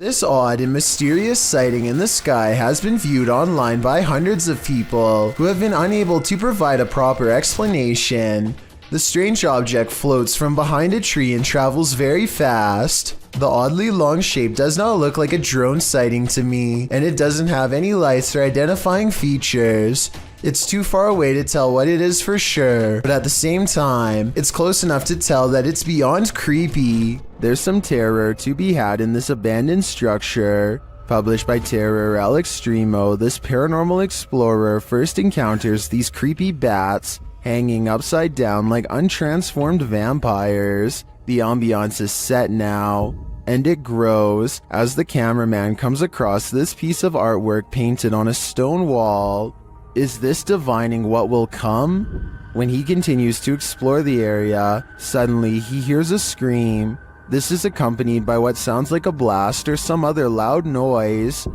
This odd and mysterious sighting in the sky has been viewed online by hundreds of people who have been unable to provide a proper explanation. The strange object floats from behind a tree and travels very fast. The oddly long shape does not look like a drone sighting to me, and it doesn't have any lights or identifying features. It's too far away to tell what it is for sure, but at the same time, it's close enough to tell that it's beyond creepy. There's some terror to be had in this abandoned structure. Published by Terror El Extremo, this paranormal explorer first encounters these creepy bats hanging upside down like untransformed vampires. The ambiance is set now, and it grows as the cameraman comes across this piece of artwork painted on a stone wall. Is this divining what will come? When he continues to explore the area, suddenly he hears a scream. This is accompanied by what sounds like a blast or some other loud noise.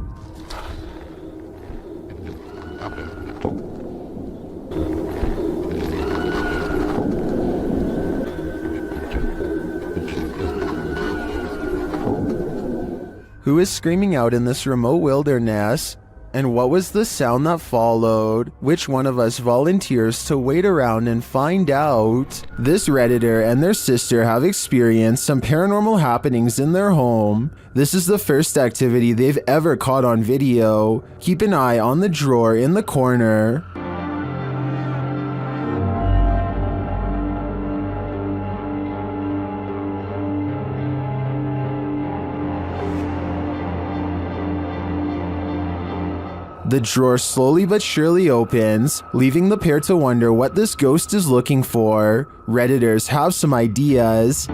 Who is screaming out in this remote wilderness? And what was the sound that followed? Which one of us volunteers to wait around and find out? This Redditor and their sister have experienced some paranormal happenings in their home. This is the first activity they've ever caught on video. Keep an eye on the drawer in the corner. The drawer slowly but surely opens, leaving the pair to wonder what this ghost is looking for. Redditors have some ideas.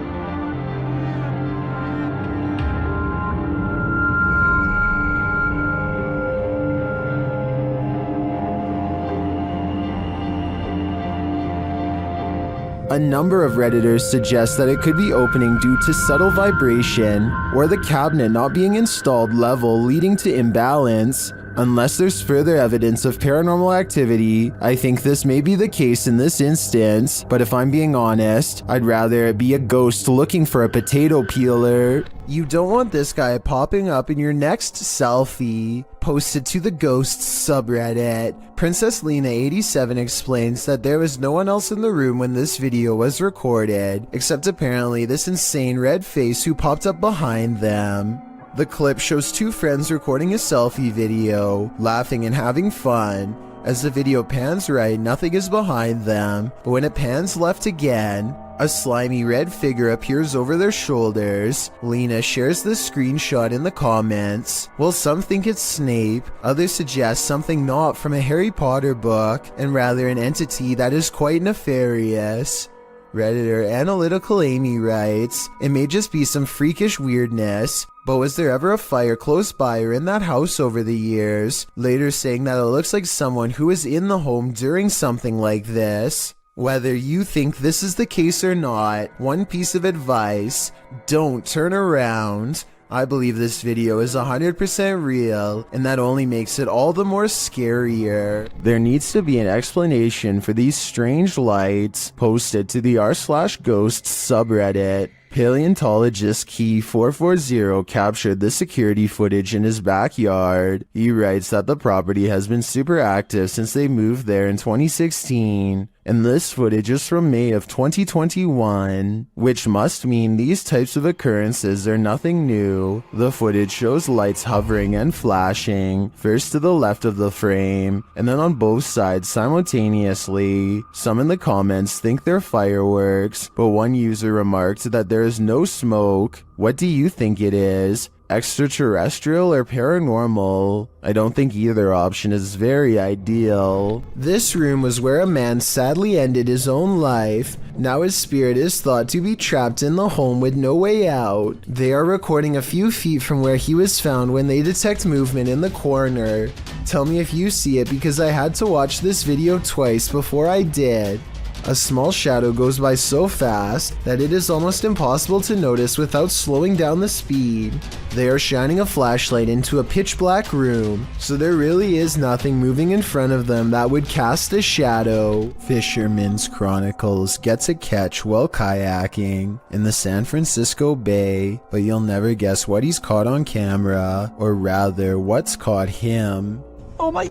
A number of Redditors suggest that it could be opening due to subtle vibration, or the cabinet not being installed level leading to imbalance. Unless there's further evidence of paranormal activity, I think this may be the case in this instance, but if I'm being honest, I'd rather it be a ghost looking for a potato peeler. You don't want this guy popping up in your next selfie. Posted to the Ghosts subreddit, Princess Lena 87 explains that there was no one else in the room when this video was recorded, except apparently this insane red face who popped up behind them. The clip shows two friends recording a selfie video, laughing and having fun. As the video pans right, nothing is behind them, but when it pans left again, a slimy red figure appears over their shoulders. Lena shares the screenshot in the comments. While some think it's Snape, others suggest something not from a Harry Potter book, and rather an entity that is quite nefarious. Redditor Analytical Amy writes, "It may just be some freakish weirdness, but was there ever a fire close by or in that house over the years?" Later saying that it looks like someone who was in the home during something like this. Whether you think this is the case or not, one piece of advice: don't turn around. I believe this video is 100% real, and that only makes it all the more scarier. There needs to be an explanation for these strange lights. Posted to the r/ghosts subreddit. Paleontologist Key 440 captured the security footage in his backyard. He writes that the property has been super active since they moved there in 2016, and this footage is from May of 2021, which must mean these types of occurrences are nothing new. The footage shows lights hovering and flashing, first to the left of the frame, and then on both sides simultaneously. Some in the comments think they're fireworks, but one user remarked that there is no smoke. What do you think it is? Extraterrestrial or paranormal? I don't think either option is very ideal. This room was where a man sadly ended his own life. Now his spirit is thought to be trapped in the home with no way out. They are recording a few feet from where he was found when they detect movement in the corner. Tell me if you see it, because I had to watch this video twice before I did. A small shadow goes by so fast that it is almost impossible to notice without slowing down the speed. They are shining a flashlight into a pitch black room, so there really is nothing moving in front of them that would cast a shadow. Fisherman's Chronicles gets a catch while kayaking in the San Francisco Bay, but you'll never guess what he's caught on camera, or rather what's caught him. Oh my,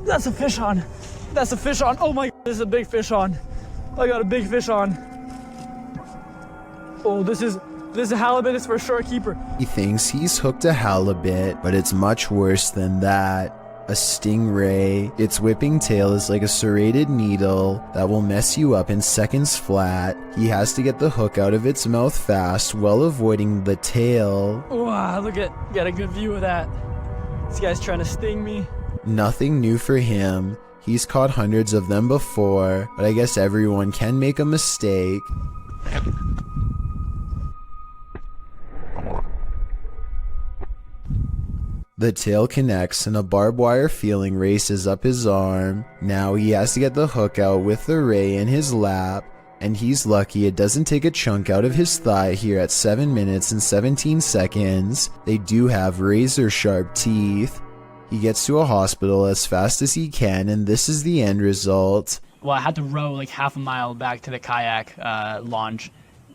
that's a fish on. That's a fish on. Oh my, this is a big fish on. I got a big fish on. Oh, this is a halibut. It's for a short keeper. He thinks he's hooked a halibut, but it's much worse than that. A stingray. Its whipping tail is like a serrated needle that will mess you up in seconds flat. He has to get the hook out of its mouth fast while avoiding the tail. Wow, got a good view of that. This guy's trying to sting me. Nothing new for him. He's caught hundreds of them before, but I guess everyone can make a mistake. The tail connects and a barbed wire feeling races up his arm. Now he has to get the hook out with the ray in his lap, and he's lucky it doesn't take a chunk out of his thigh here at 7 minutes and 17 seconds. They do have razor sharp teeth. He gets to a hospital as fast as he can, and this is the end result. Well, I had to row like half a mile back to the kayak launch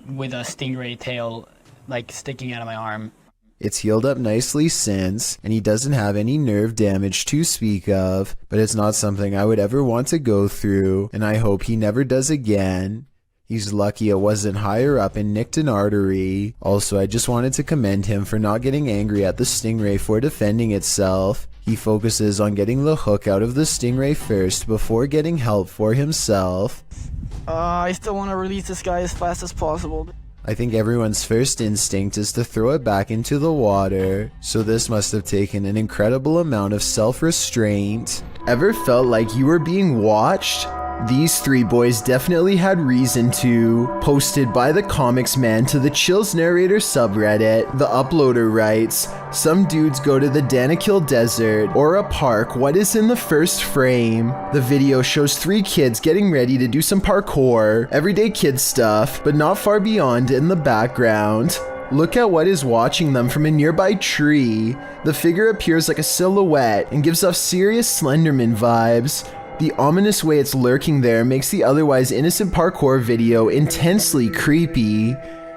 with a stingray tail like sticking out of my arm. It's healed up nicely since, and he doesn't have any nerve damage to speak of, but it's not something I would ever want to go through, and I hope he never does again. He's lucky it wasn't higher up and nicked an artery. Also, I just wanted to commend him for not getting angry at the stingray for defending itself. He focuses on getting the hook out of the stingray first before getting help for himself. I still want to release this guy as fast as possible. I think everyone's first instinct is to throw it back into the water, so this must have taken an incredible amount of self-restraint. Ever felt like you were being watched? These three boys definitely had reason to. Posted by the Comics Man to the Chills Narrator subreddit, the uploader writes, "Some dudes go to the Danakil Desert or a park. What is in the first frame? The video shows three kids getting ready to do some parkour, everyday kid stuff, but not far beyond in the background. Look at what is watching them from a nearby tree. The figure appears like a silhouette and gives off serious Slenderman vibes. The ominous way it's lurking there makes the otherwise innocent parkour video intensely creepy.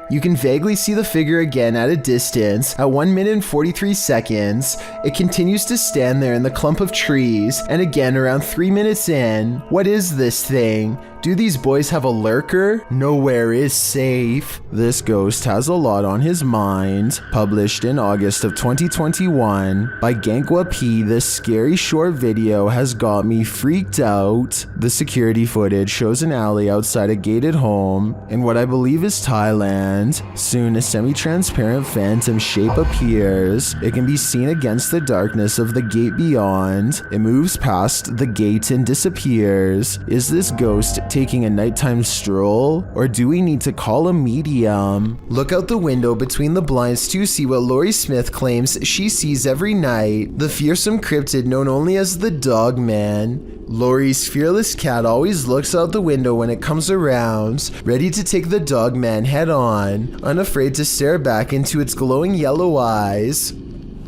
You can vaguely see the figure again at a distance. At 1 minute and 43 seconds, it continues to stand there in the clump of trees, and again around 3 minutes in. What is this thing? Do these boys have a lurker? Nowhere is safe." This ghost has a lot on his mind. Published in August of 2021 by Gankwa P, this scary short video has got me freaked out. The security footage shows an alley outside a gated home in what I believe is Thailand. Soon a semi-transparent phantom shape appears. It can be seen against the darkness of the gate beyond. It moves past the gate and disappears. Is this ghost taking a nighttime stroll, or do we need to call a medium? Look out the window between the blinds to see what Lori Smith claims she sees every night, the fearsome cryptid known only as the Dog Man. Lori's fearless cat always looks out the window when it comes around, ready to take the Dog Man head on, unafraid to stare back into its glowing yellow eyes.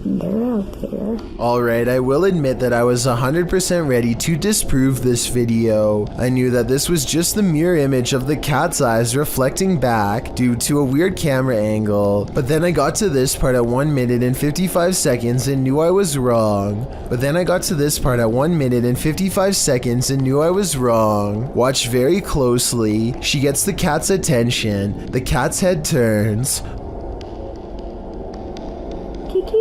They're out there. Alright, I will admit that I was 100% ready to disprove this video. I knew that this was just the mirror image of the cat's eyes reflecting back due to a weird camera angle, but then I got to this part at 1 minute and 55 seconds and knew I was wrong. Watch very closely. She gets the cat's attention. The cat's head turns. Kiki,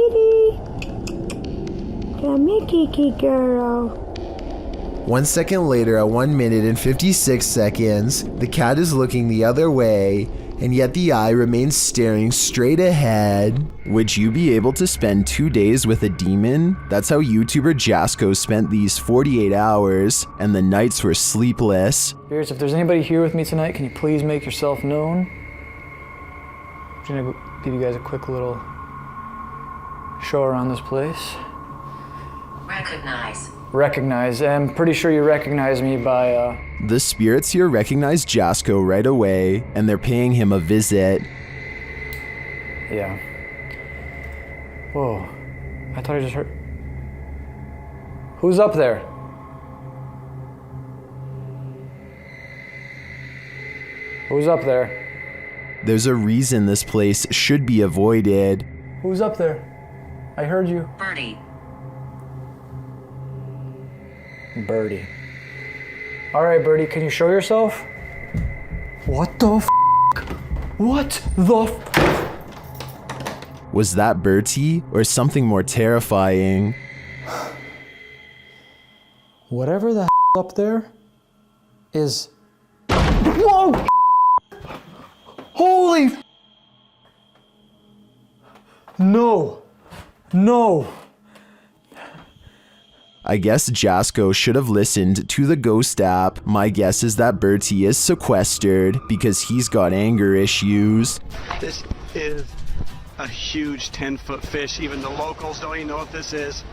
come here, Kiki girl. 1 second later, at 1 minute and 56 seconds, the cat is looking the other way, and yet the eye remains staring straight ahead. Would you be able to spend 2 days with a demon? That's how YouTuber Jasko spent these 48 hours, and the nights were sleepless. Spirits, if there's anybody here with me tonight, can you please make yourself known? I'm just gonna give you guys a quick little show around this place. Recognize recognize. I'm pretty sure you recognize me by, The spirits here recognize Jasko right away, and they're paying him a visit. Yeah. Whoa. I thought I just heard... Who's up there? Who's up there? There's a reason this place should be avoided. Who's up there? I heard you. Birdie. Birdie. Alright, Birdie, can you show yourself? What the f***? What the f***? Was that Bertie, or something more terrifying? Whatever the f*** up there is... Whoa! Holy f***! No! No! I guess Jasko should have listened to the ghost app. My guess is that Bertie is sequestered because he's got anger issues. This is a huge 10-foot fish. Even the locals don't even know what this is.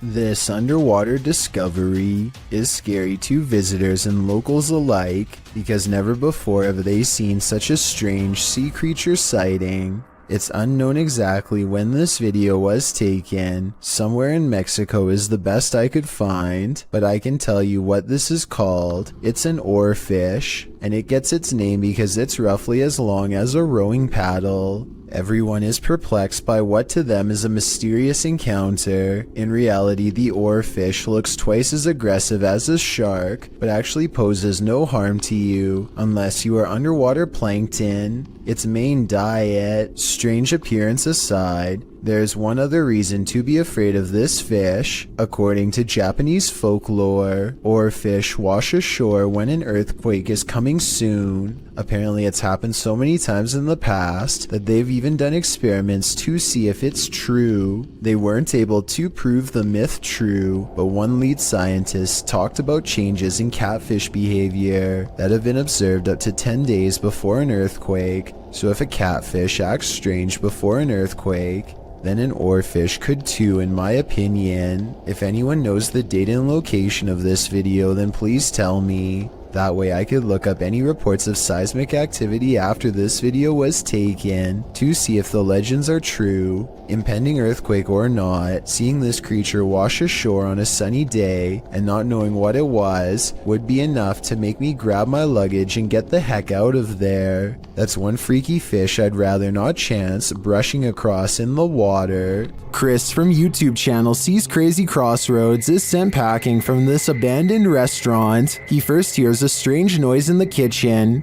This underwater discovery is scary to visitors and locals alike because never before have they seen such a strange sea creature sighting. It's unknown exactly when this video was taken. Somewhere in Mexico is the best I could find, but I can tell you what this is called. It's an oarfish, and it gets its name because it's roughly as long as a rowing paddle. Everyone is perplexed by what to them is a mysterious encounter. In reality, the oarfish looks twice as aggressive as a shark, but actually poses no harm to you unless you are underwater plankton. Its main diet, strange appearance aside, there's one other reason to be afraid of this fish. According to Japanese folklore, oarfish wash ashore when an earthquake is coming soon. Apparently it's happened so many times in the past that they've even done experiments to see if it's true. They weren't able to prove the myth true, but one lead scientist talked about changes in catfish behavior that have been observed up to 10 days before an earthquake. So if a catfish acts strange before an earthquake, then an oarfish could too, in my opinion. If anyone knows the date and location of this video, then please tell me. That way I could look up any reports of seismic activity after this video was taken to see if the legends are true. Impending earthquake or not, seeing this creature wash ashore on a sunny day and not knowing what it was would be enough to make me grab my luggage and get the heck out of there. That's one freaky fish I'd rather not chance brushing across in the water. Chris from YouTube channel Sees Crazy Crossroads is sent packing from this abandoned restaurant. He first hears a strange noise in the kitchen.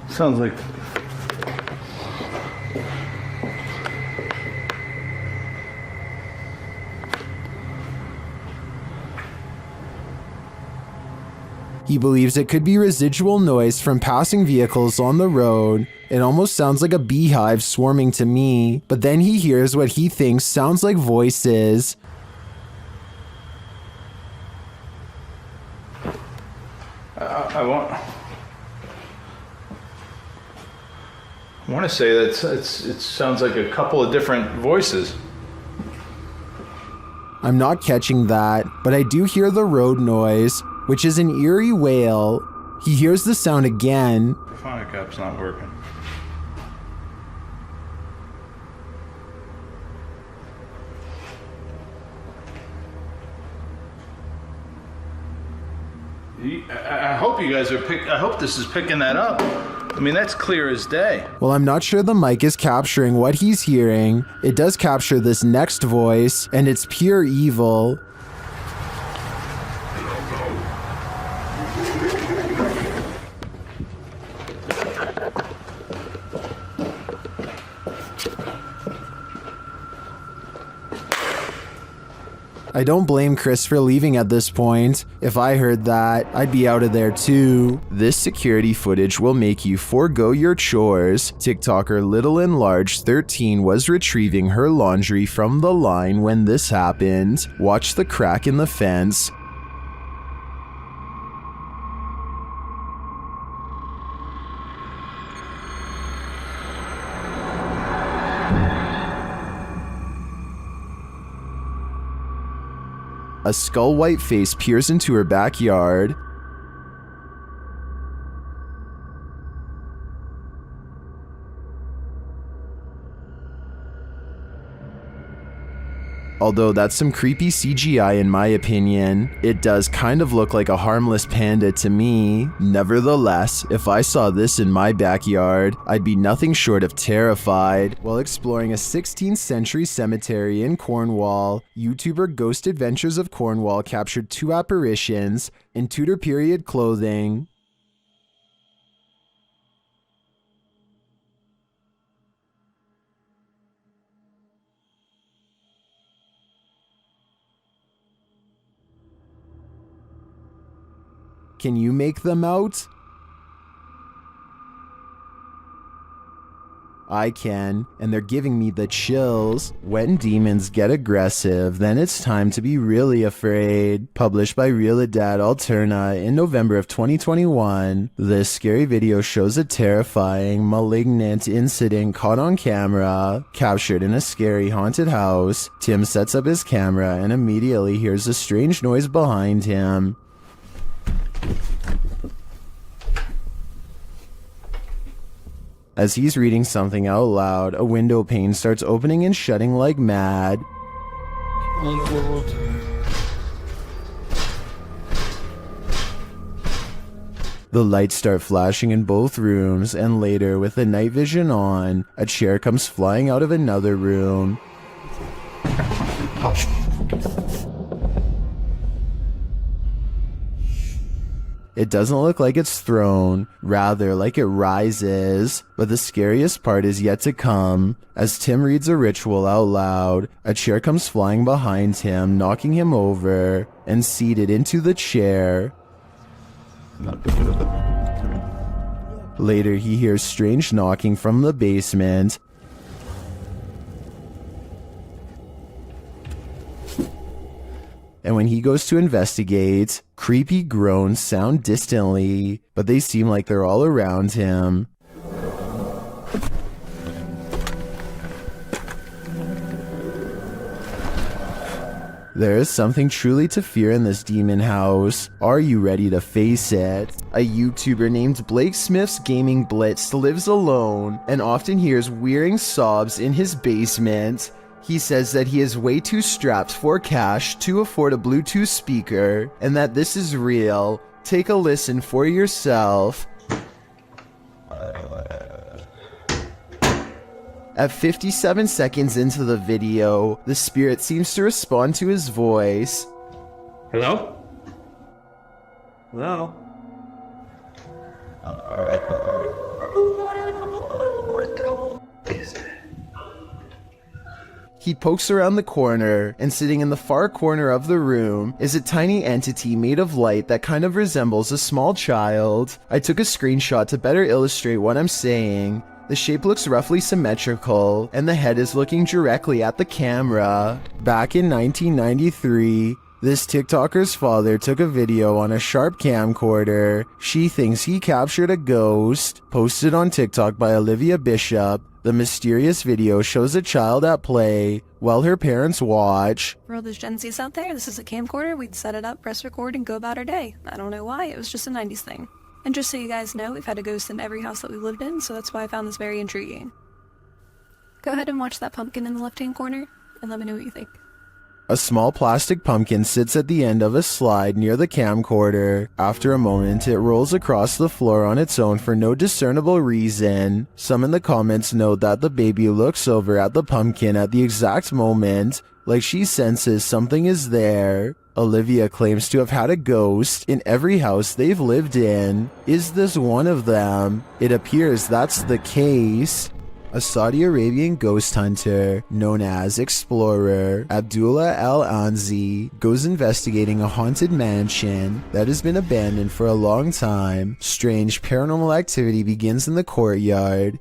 Sounds like... He believes it could be residual noise from passing vehicles on the road. It almost sounds like a beehive swarming to me, but then he hears what he thinks sounds like voices. I want to say that it sounds like a couple of different voices. I'm not catching that, but I do hear the road noise, which is an eerie wail. He hears the sound again. The phonic app's not working. I hope you guys are I hope this is picking that up. I mean, that's clear as day. Well, I'm not sure the mic is capturing what he's hearing. It does capture this next voice, and it's pure evil. I don't blame Chris for leaving at this point. If I heard that, I'd be out of there too. This security footage will make you forego your chores. TikToker Little and Large 13 was retrieving her laundry from the line when this happened. Watch the crack in the fence. A skull-white face peers into her backyard. Although that's some creepy CGI in my opinion, it does kind of look like a harmless panda to me. Nevertheless, if I saw this in my backyard, I'd be nothing short of terrified. While exploring a 16th century cemetery in Cornwall, YouTuber Ghost Adventures of Cornwall captured 2 apparitions in Tudor period clothing. Can you make them out? I can, and they're giving me the chills. When demons get aggressive, then it's time to be really afraid. Published by Realidad Alterna in November of 2021, this scary video shows a terrifying, malignant incident caught on camera, captured in a scary haunted house. Tim sets up his camera and immediately hears a strange noise behind him. As he's reading something out loud, a window pane starts opening and shutting like mad. The lights start flashing in both rooms, and later, with the night vision on, a chair comes flying out of another room. It doesn't look like it's thrown, rather like it rises. But the scariest part is yet to come. As Tim reads a ritual out loud, a chair comes flying behind him, knocking him over, and seated into the chair. Later, he hears strange knocking from the basement. And when he goes to investigate, creepy groans sound distantly, but they seem like they're all around him. There is something truly to fear in this demon house. Are you ready to face it? A YouTuber named Blake Smith's Gaming Blitz lives alone and often hears wearing sobs in his basement. He says that he is way too strapped for cash to afford a Bluetooth speaker, and that this is real. Take a listen for yourself. At 57 seconds into the video, the spirit seems to respond to his voice. Hello? Hello? He pokes around the corner, and sitting in the far corner of the room is a tiny entity made of light that kind of resembles a small child. I took a screenshot to better illustrate what I'm saying. The shape looks roughly symmetrical, and the head is looking directly at the camera. Back in 1993, this TikToker's father took a video on a sharp camcorder. She thinks he captured a ghost. Posted on TikTok by Olivia Bishop, the mysterious video shows a child at play while her parents watch. For all those Gen Zs out there, this is a camcorder. We'd set it up, press record, and go about our day. I don't know why, it was just a 90s thing. And just so you guys know, we've had a ghost in every house that we've lived in, so that's why I found this very intriguing. Go ahead and watch that pumpkin in the left-hand corner, and let me know what you think. A small plastic pumpkin sits at the end of a slide near the camcorder. After a moment, it rolls across the floor on its own for no discernible reason. Some in the comments note that the baby looks over at the pumpkin at the exact moment, like she senses something is there. Olivia claims to have had a ghost in every house they've lived in. Is this one of them? It appears that's the case. A Saudi Arabian ghost hunter known as Explorer Abdullah Al-Anzi goes investigating a haunted mansion that has been abandoned for a long time. Strange paranormal activity begins in the courtyard.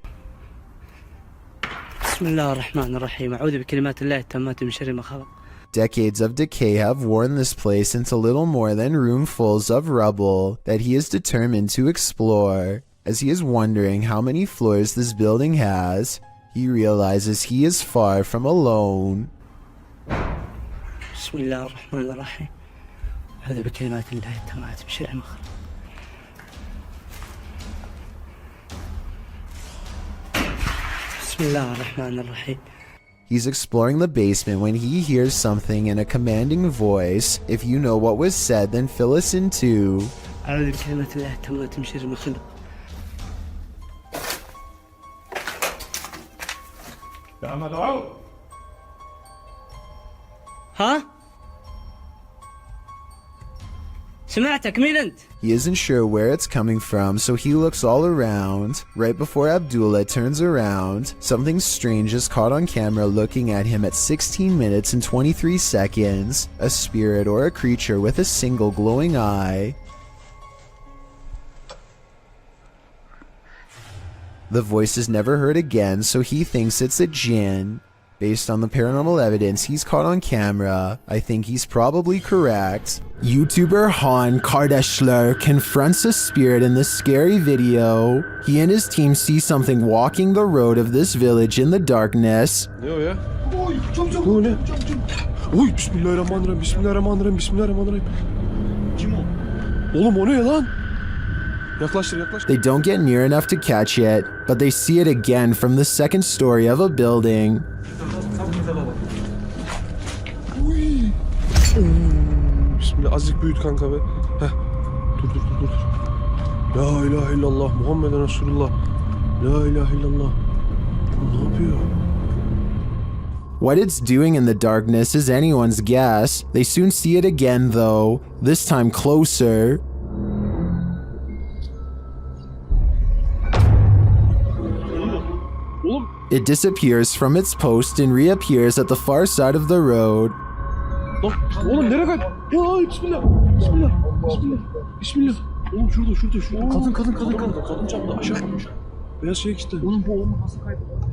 Decades of decay have worn this place into little more than roomfuls of rubble that he is determined to explore. As he is wondering how many floors this building has, he realizes he is far from alone. بسم بسم الله الرحمن الرحيم هذا بكلمات الله التامات من شر ما خلق. بسم الله الرحمن الرحيم. He's exploring the basement when he hears something in a commanding voice. If you know what was said, then fill us in too. أعوذ بكلمات الله التامات من شر ما خلق. يا مدعو. ها؟ سمعتك مين أنت؟ He isn't sure where it's coming from, so he looks all around. Right before Abdullah turns around, something strange is caught on camera looking at him at 16 minutes and 23 seconds. A spirit or a creature with a single glowing eye. The voice is never heard again, so he thinks it's a jinn. Based on the paranormal evidence he's caught on camera, I think he's probably correct. YouTuber Han Kardashler confronts a spirit in this scary video. He and his team see something walking the road of this village in the darkness. Ne o ya? Bu ne? Uy, bismillahirrahmanirrahim, bismillahirrahmanirrahim, bismillahirrahmanirrahim. Kim o? Oğlum o ne lan? Yaklaştır, yaklaştır. They don't get near enough to catch it, but they see it again from the second story of a building. Uy. Bismillah, azıcık büyüt kanka be. Heh. Dur. La ilahe illallah, Muhammeden Resulullah. La ilahe illallah. Ne yapıyor? What it's doing in the darkness is anyone's guess. They soon see it again though, this time closer. It disappears from its post and reappears at the far side of the road. Lan oğlum nereye kaç? Ya bismillah. Bismillah. Oğlum şurada. Kadın camda aşağı kalmış. Beyaz şey işte. Oğlum bu nasıl kayboldu?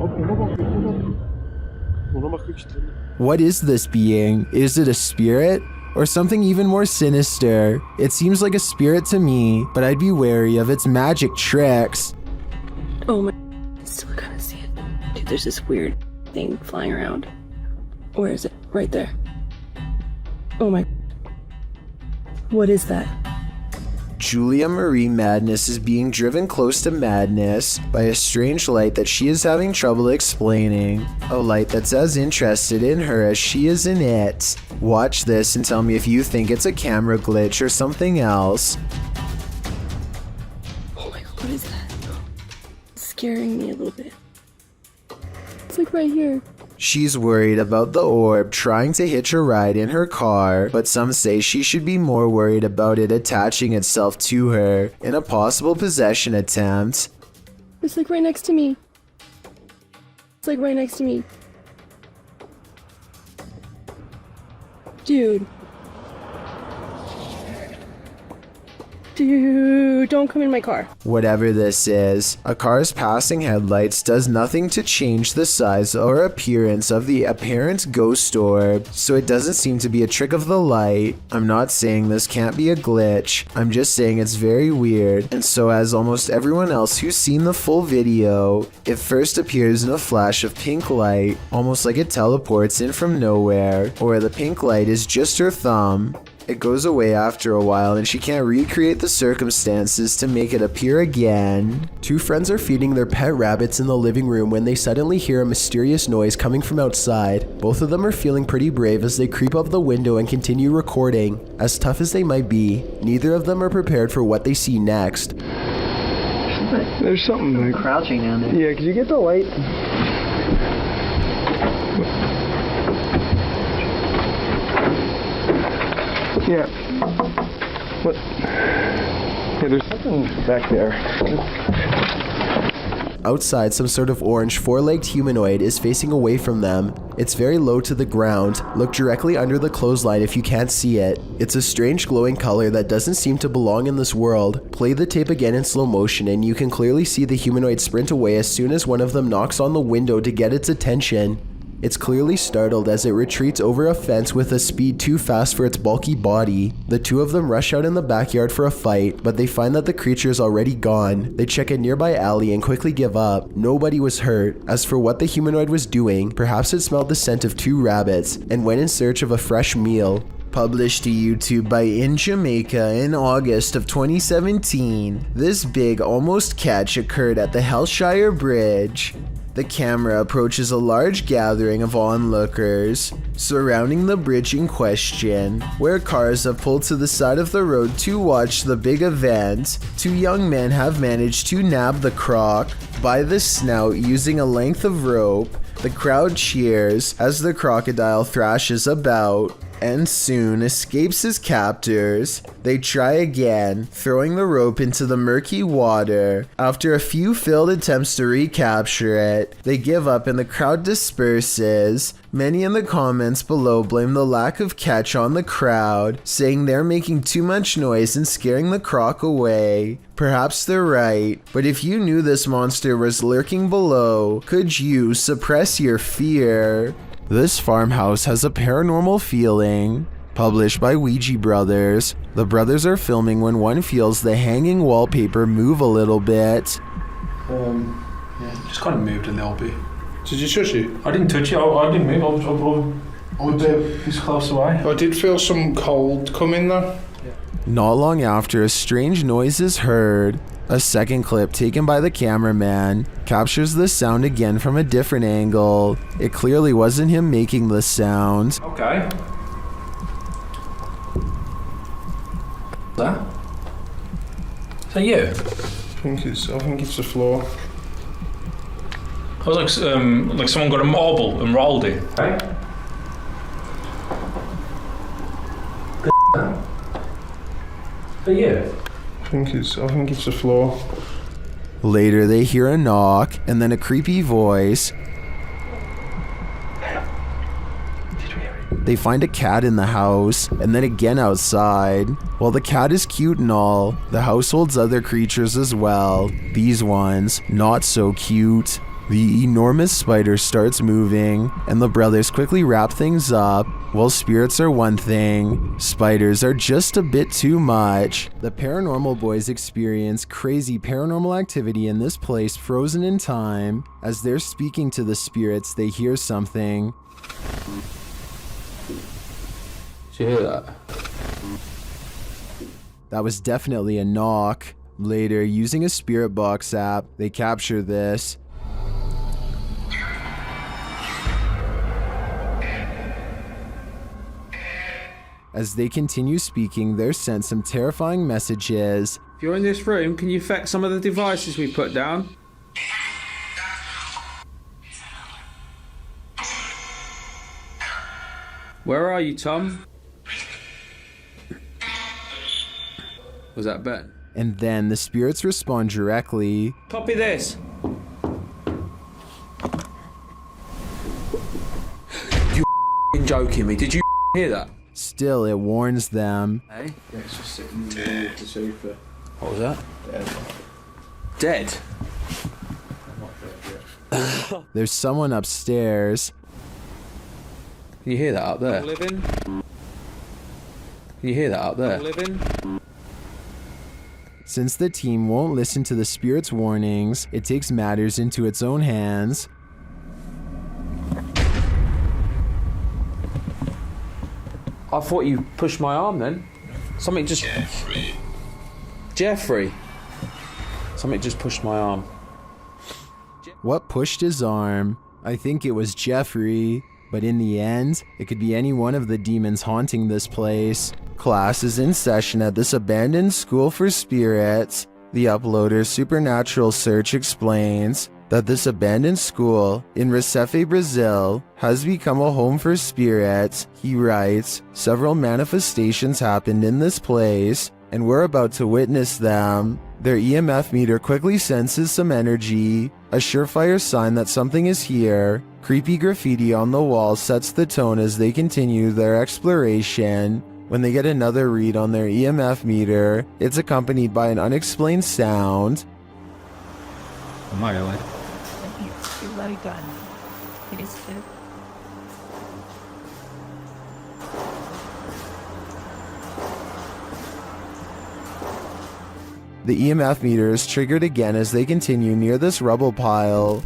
Abi ona bak. Ona bakıyor işte. What is this being? Is it a spirit? Or something even more sinister? It seems like a spirit to me, but I'd be wary of its magic tricks. Oh my, I still gotta see it. Dude, there's this weird thing flying around. Where is it? Right there. Oh my. What is that? Julia Marie Madness is being driven close to madness by a strange light that she is having trouble explaining. A light that's as interested in her as she is in it. Watch this and tell me if you think it's a camera glitch or something else. Oh my god, what is that? It's scaring me a little bit. It's like right here. She's worried about the orb trying to hitch a ride in her car, but some say she should be more worried about it attaching itself to her in a possible possession attempt. It's like right next to me. It's like right next to me. Dude. Dude, don't come in my car. Whatever this is, a car's passing headlights does nothing to change the size or appearance of the apparent ghost orb, so it doesn't seem to be a trick of the light. I'm not saying this can't be a glitch, I'm just saying it's very weird, and so as almost everyone else who's seen the full video, it first appears in a flash of pink light, almost like it teleports in from nowhere, or the pink light is just her thumb. It goes away after a while and she can't recreate the circumstances to make it appear again. Two friends are feeding their pet rabbits in the living room when they suddenly hear a mysterious noise coming from outside. Both of them are feeling pretty brave as they creep up the window and continue recording. As tough as they might be, neither of them are prepared for what they see next. There's something like Crouching down there. Yeah, could you get the light? Yeah. What? Yeah, there's something back there. Outside, some sort of orange four-legged humanoid is facing away from them. It's very low to the ground. Look directly under the clothesline if you can't see it. It's a strange glowing color that doesn't seem to belong in this world. Play the tape again in slow motion and you can clearly see the humanoid sprint away as soon as one of them knocks on the window to get its attention. It's clearly startled as it retreats over a fence with a speed too fast for its bulky body. The two of them rush out in the backyard for a fight, but they find that the creature is already gone. They check a nearby alley and quickly give up. Nobody was hurt. As for what the humanoid was doing, perhaps it smelled the scent of 2 rabbits and went in search of a fresh meal. Published to YouTube by In Jamaica in August of 2017, this big almost catch occurred at the Hellshire Bridge. The camera approaches a large gathering of onlookers surrounding the bridge in question, where cars have pulled to the side of the road to watch the big event. 2 young men have managed to nab the croc by the snout using a length of rope. The crowd cheers as the crocodile thrashes about and soon escapes his captors. They try again, throwing the rope into the murky water. After a few failed attempts to recapture it, they give up and the crowd disperses. Many in the comments below blame the lack of catch on the crowd, saying they're making too much noise and scaring the croc away. Perhaps they're right, but if you knew this monster was lurking below, could you suppress your fear? This farmhouse has a paranormal feeling. Published by Ouija Brothers. The brothers are filming when one feels the hanging wallpaper move a little bit. Yeah, just kind of moved in the Abbey. Did you touch it? I didn't touch it. I didn't move. I was this close away. I did feel some cold come in though. Not long after, a strange noise is heard. A second clip taken by the cameraman captures the sound again from a different angle. It clearly wasn't him making the sound. Okay. That? Is that you? I think it's the floor. I was like someone got a marble and rolled it. Hey? Is that you? I think it's the floor. Later, they hear a knock and then a creepy voice. They find a cat in the house and then again outside. While the cat is cute and all, the house holds other creatures as well. These ones, not so cute. The enormous spider starts moving, and the brothers quickly wrap things up. While spirits are one thing, spiders are just a bit too much. The Paranormal Boys experience crazy paranormal activity in this place frozen in time. As they're speaking to the spirits, they hear something. Did you hear that? That was definitely a knock. Later, using a spirit box app, they capture this. As they continue speaking, they're sent some terrifying messages. If you're in this room, can you affect some of the devices we put down? Where are you, Tom? Was that Ben? And then the spirits respond directly. Copy this. You joking me? Did you hear that? Still, it warns them. Hey? Yeah, it's just sitting in the middle of the sofa. What was that? Dead. Dead? There's someone upstairs. Can you hear that up there? Living. Can you hear that up there? Living. Since the team won't listen to the spirit's warnings, it takes matters into its own hands. I thought you pushed my arm then. Something just... Jeffrey. Something just pushed my arm. What pushed his arm? I think it was Jeffrey. But in the end, it could be any one of the demons haunting this place. Class is in session at this abandoned school for spirits. The uploader's supernatural search explains that this abandoned school in Recife, Brazil, has become a home for spirits. He writes, several manifestations happened in this place, and we're about to witness them. Their EMF meter quickly senses some energy, a surefire sign that something is here. Creepy graffiti on the wall sets the tone as they continue their exploration. When they get another read on their EMF meter, it's accompanied by an unexplained sound. Oh my god. You're well done. It is The EMF meter is triggered again as they continue near this rubble pile.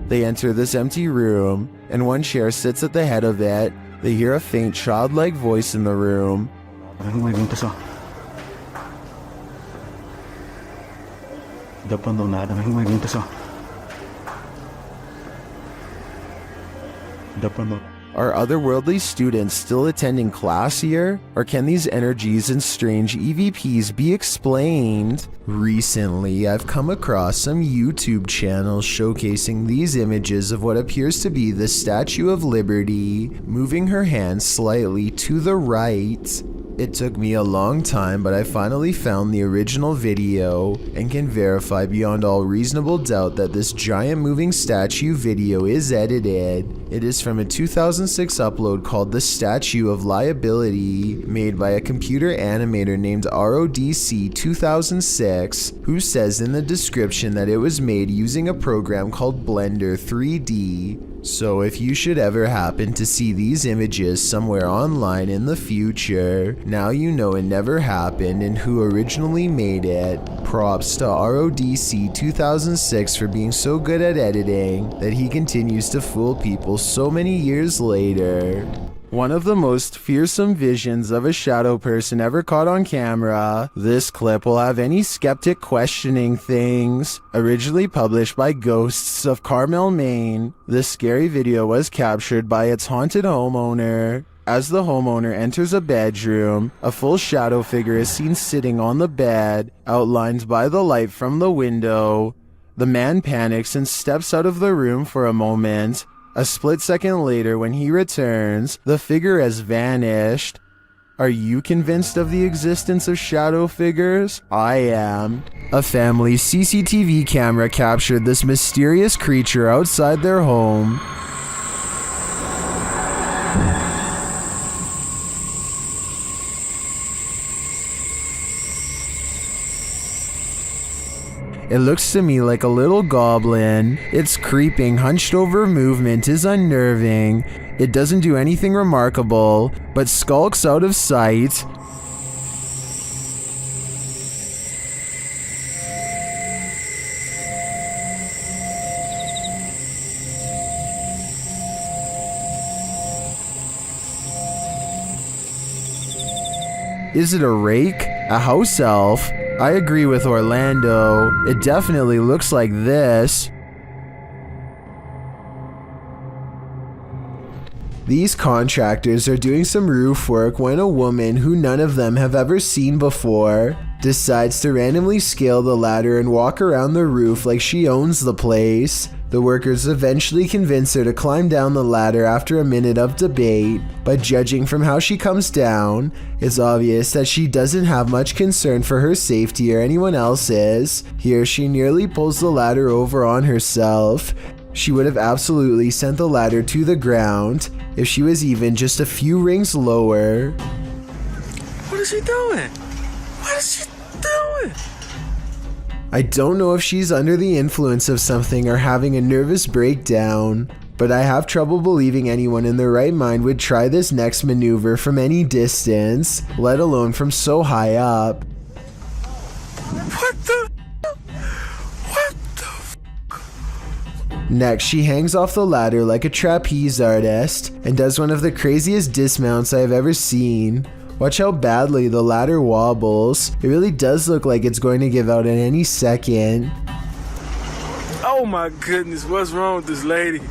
They enter this empty room, and one chair sits at the head of it. They hear a faint childlike voice in the room. Are otherworldly students still attending class here? Or can these energies and strange EVPs be explained? Recently, I've come across some YouTube channels showcasing these images of what appears to be the Statue of Liberty, moving her hand slightly to the right. It took me a long time, but I finally found the original video and can verify beyond all reasonable doubt that this giant moving statue video is edited. It is from a 2006 upload called The Statue of Liability, made by a computer animator named RODC 2006, who says in the description that it was made using a program called Blender 3D. So if you should ever happen to see these images somewhere online in the future, now you know it never happened and who originally made it. Props to RODC 2006 for being so good at editing that he continues to fool people so many years later. One of the most fearsome visions of a shadow person ever caught on camera. This clip will have any skeptic questioning things. Originally published by Ghosts of Carmel, Maine, this scary video was captured by its haunted homeowner. As the homeowner enters a bedroom, a full shadow figure is seen sitting on the bed, outlined by the light from the window. The man panics and steps out of the room for a moment. A split second later, when he returns, the figure has vanished. Are you convinced of the existence of shadow figures? I am. A family's CCTV camera captured this mysterious creature outside their home. It looks to me like a little goblin. Its creeping, hunched over movement is unnerving. It doesn't do anything remarkable, but skulks out of sight. Is it a rake? A house elf? I agree with Orlando. It definitely looks like this. These contractors are doing some roof work when a woman who none of them have ever seen before decides to randomly scale the ladder and walk around the roof like she owns the place. The workers eventually convince her to climb down the ladder after a minute of debate, but judging from how she comes down, it's obvious that she doesn't have much concern for her safety or anyone else's. Here she nearly pulls the ladder over on herself. She would have absolutely sent the ladder to the ground if she was even just a few rings lower. What is she doing? What is she doing? I don't know if she's under the influence of something or having a nervous breakdown, but I have trouble believing anyone in their right mind would try this next maneuver from any distance, let alone from so high up. What the? Next, she hangs off the ladder like a trapeze artist and does one of the craziest dismounts I have ever seen. Watch how badly the ladder wobbles. It really does look like it's going to give out at any second. Oh my goodness, what's wrong with this lady?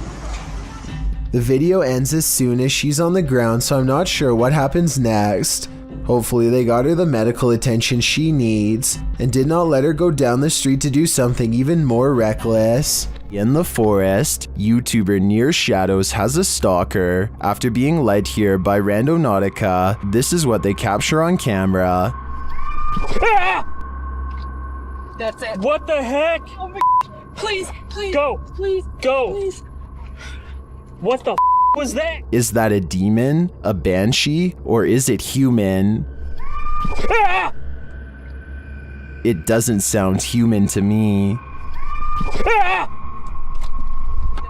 The video ends as soon as she's on the ground, so I'm not sure what happens next. Hopefully they got her the medical attention she needs and did not let her go down the street to do something even more reckless. In the forest, YouTuber Near Shadows has a stalker. After being led here by Randonautica, this is what they capture on camera. That's it. What the heck? Oh my please, please. Go. Please. Go. Please. What the was that? Is that a demon, a banshee, or is it human? It doesn't sound human to me.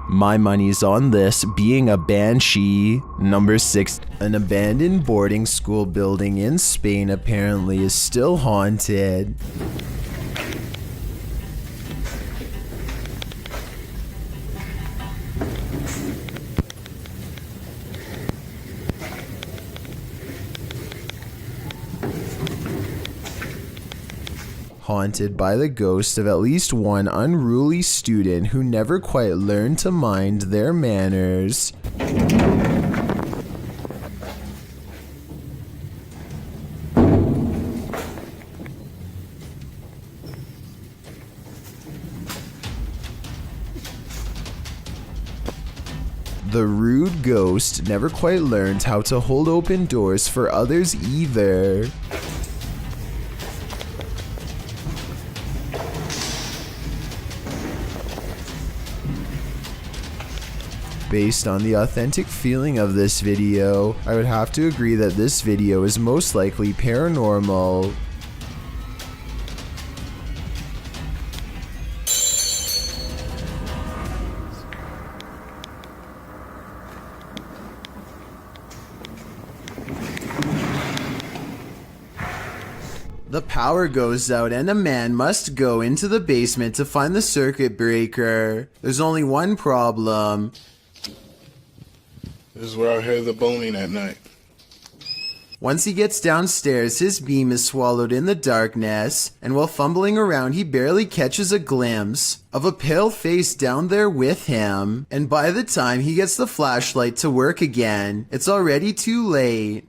My money's on this being a banshee. Number 6. An abandoned boarding school building in Spain apparently is still haunted. Haunted by the ghost of at least one unruly student who never quite learned to mind their manners. The rude ghost never quite learned how to hold open doors for others either. Based on the authentic feeling of this video, I would have to agree that this video is most likely paranormal. The power goes out and a man must go into the basement to find the circuit breaker. There's only one problem. This is where I heard the boning at night. Once he gets downstairs, his beam is swallowed in the darkness, and while fumbling around, he barely catches a glimpse of a pale face down there with him. And by the time he gets the flashlight to work again, it's already too late.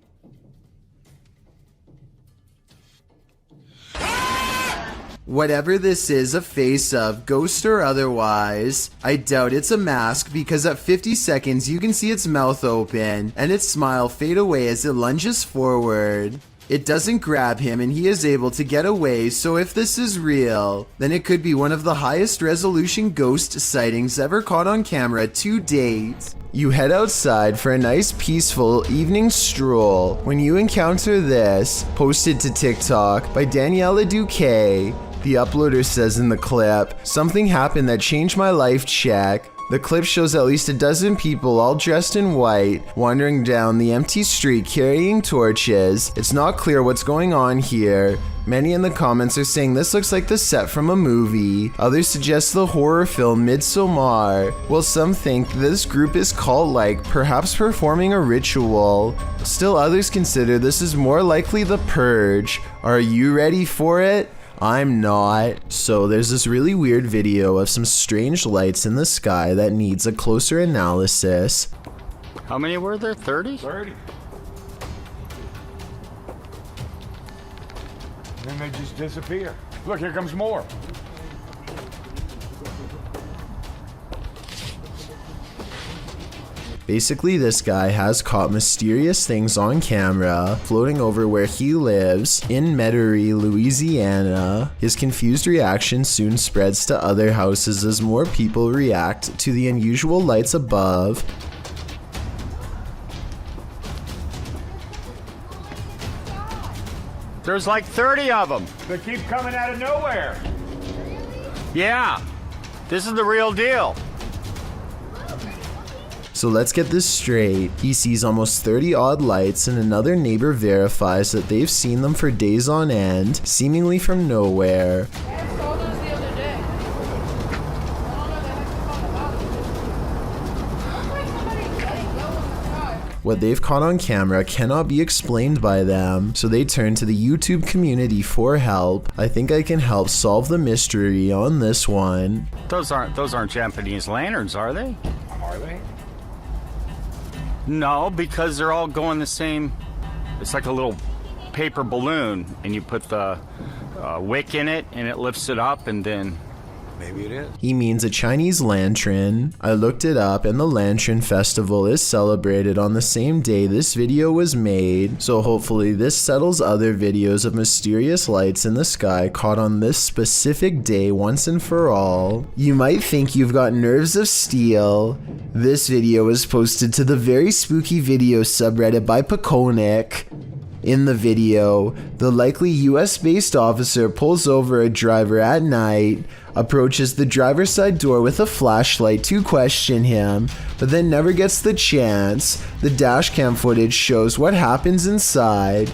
Whatever this is a face of, ghost or otherwise, I doubt it's a mask because at 50 seconds you can see its mouth open and its smile fade away as it lunges forward. It doesn't grab him and he is able to get away, so if this is real, then it could be one of the highest resolution ghost sightings ever caught on camera to date. You head outside for a nice peaceful evening stroll when you encounter this, posted to TikTok by Daniela Duque. The uploader says in the clip, "Something happened that changed my life, check." The clip shows at least a dozen people all dressed in white, wandering down the empty street carrying torches. It's not clear what's going on here. Many in the comments are saying this looks like the set from a movie. Others suggest the horror film Midsommar, while some think this group is cult-like, perhaps performing a ritual. Still others consider this is more likely the Purge. Are you ready for it? I'm not. So there's this really weird video of some strange lights in the sky that needs a closer analysis. How many were there? 30? 30. And then they just disappear. Look, here comes more. Basically, this guy has caught mysterious things on camera floating over where he lives in Metairie, Louisiana. His confused reaction soon spreads to other houses as more people react to the unusual lights above. There's like 30 of them. They keep coming out of nowhere. Yeah, this is the real deal. So let's get this straight. He sees almost 30 odd lights and another neighbor verifies that they've seen them for days on end, seemingly from nowhere. What they've caught on camera cannot be explained by them, so they turn to the YouTube community for help. I think I can help solve the mystery on this one. Those aren't Japanese lanterns, are they? Are they? No, because they're all going the same. It's like a little paper balloon, and you put the wick in it, and it lifts it up, and then maybe it is. He means a Chinese lantern. I looked it up, and the Lantern Festival is celebrated on the same day this video was made, so hopefully this settles other videos of mysterious lights in the sky caught on this specific day once and for all. You might think you've got nerves of steel. This video was posted to the very spooky video subreddit by Peconic. In the video, the likely US-based officer pulls over a driver at night, approaches the driver's side door with a flashlight to question him, but then never gets the chance. The dashcam footage shows what happens inside.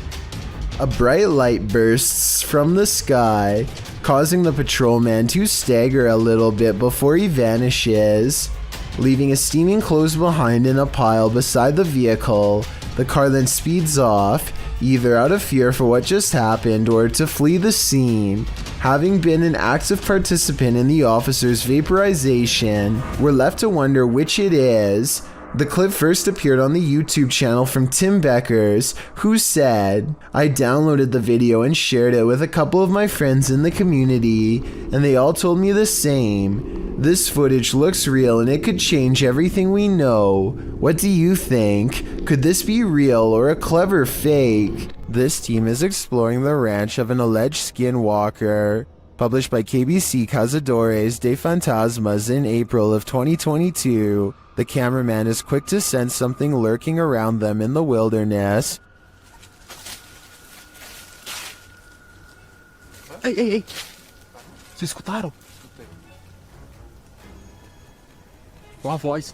A bright light bursts from the sky, causing the patrolman to stagger a little bit before he vanishes, leaving his steaming clothes behind in a pile beside the vehicle. The car then speeds off, either out of fear for what just happened or to flee the scene. Having been an active participant in the officer's vaporization, we're left to wonder which it is. The clip first appeared on the YouTube channel from Tim Beckers, who said, "I downloaded the video and shared it with a couple of my friends in the community, and they all told me the same. This footage looks real and it could change everything we know. What do you think? Could this be real or a clever fake?" This team is exploring the ranch of an alleged skinwalker. Published by KBC Cazadores de Fantasmas in April of 2022. The cameraman is quick to sense something lurking around them in the wilderness. Ei, ei, ei! Vocês escutaram? Uma voz.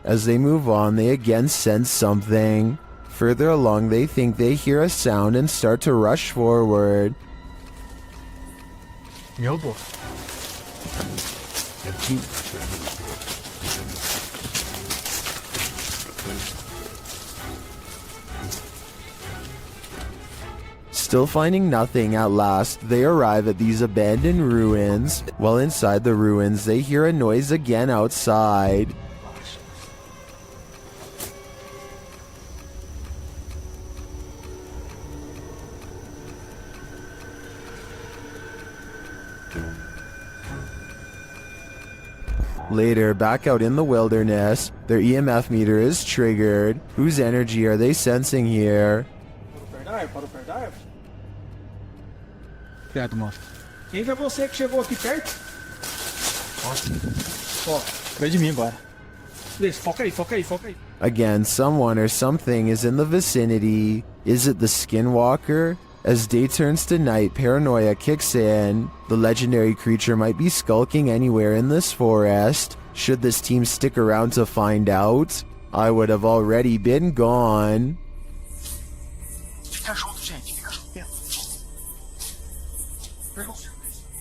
As they move on, they again sense something. Further along, they think they hear a sound and start to rush forward. Meu Deus. Still finding nothing, at last, they arrive at these abandoned ruins. While inside the ruins, they hear a noise again outside. Later, back out in the wilderness, their EMF meter is triggered. Whose energy are they sensing here? Obrigado, moço. Quem foi você que chegou aqui perto? Ó, atrás de mim agora. Beleza, foca aí, foca aí, foca aí. Again, someone or something is in the vicinity. Is it the skinwalker? As day turns to night, paranoia kicks in. The legendary creature might be skulking anywhere in this forest. Should this team stick around to find out? I would have already been gone. Fica junto, gente. Fica junto.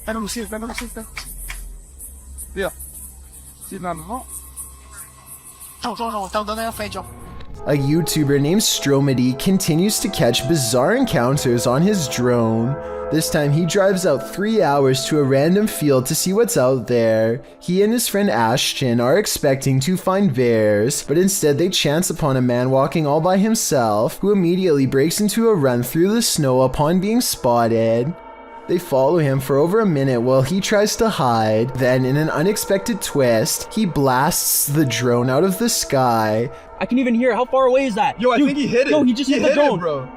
Pega no cinto, pega no cinto. Vê, ó. Se nada, não. Não. Tá andando aí à frente, ó. A YouTuber named Stromedy continues to catch bizarre encounters on his drone. This time he drives out 3 hours to a random field to see what's out there. He and his friend Ashton are expecting to find bears, but instead they chance upon a man walking all by himself, who immediately breaks into a run through the snow upon being spotted. They follow him for over a minute while he tries to hide. Then, in an unexpected twist, he blasts the drone out of the sky. I can even hear it. How far away is that? Yo, I think he hit it. Yo, he just hit the drone. It, bro.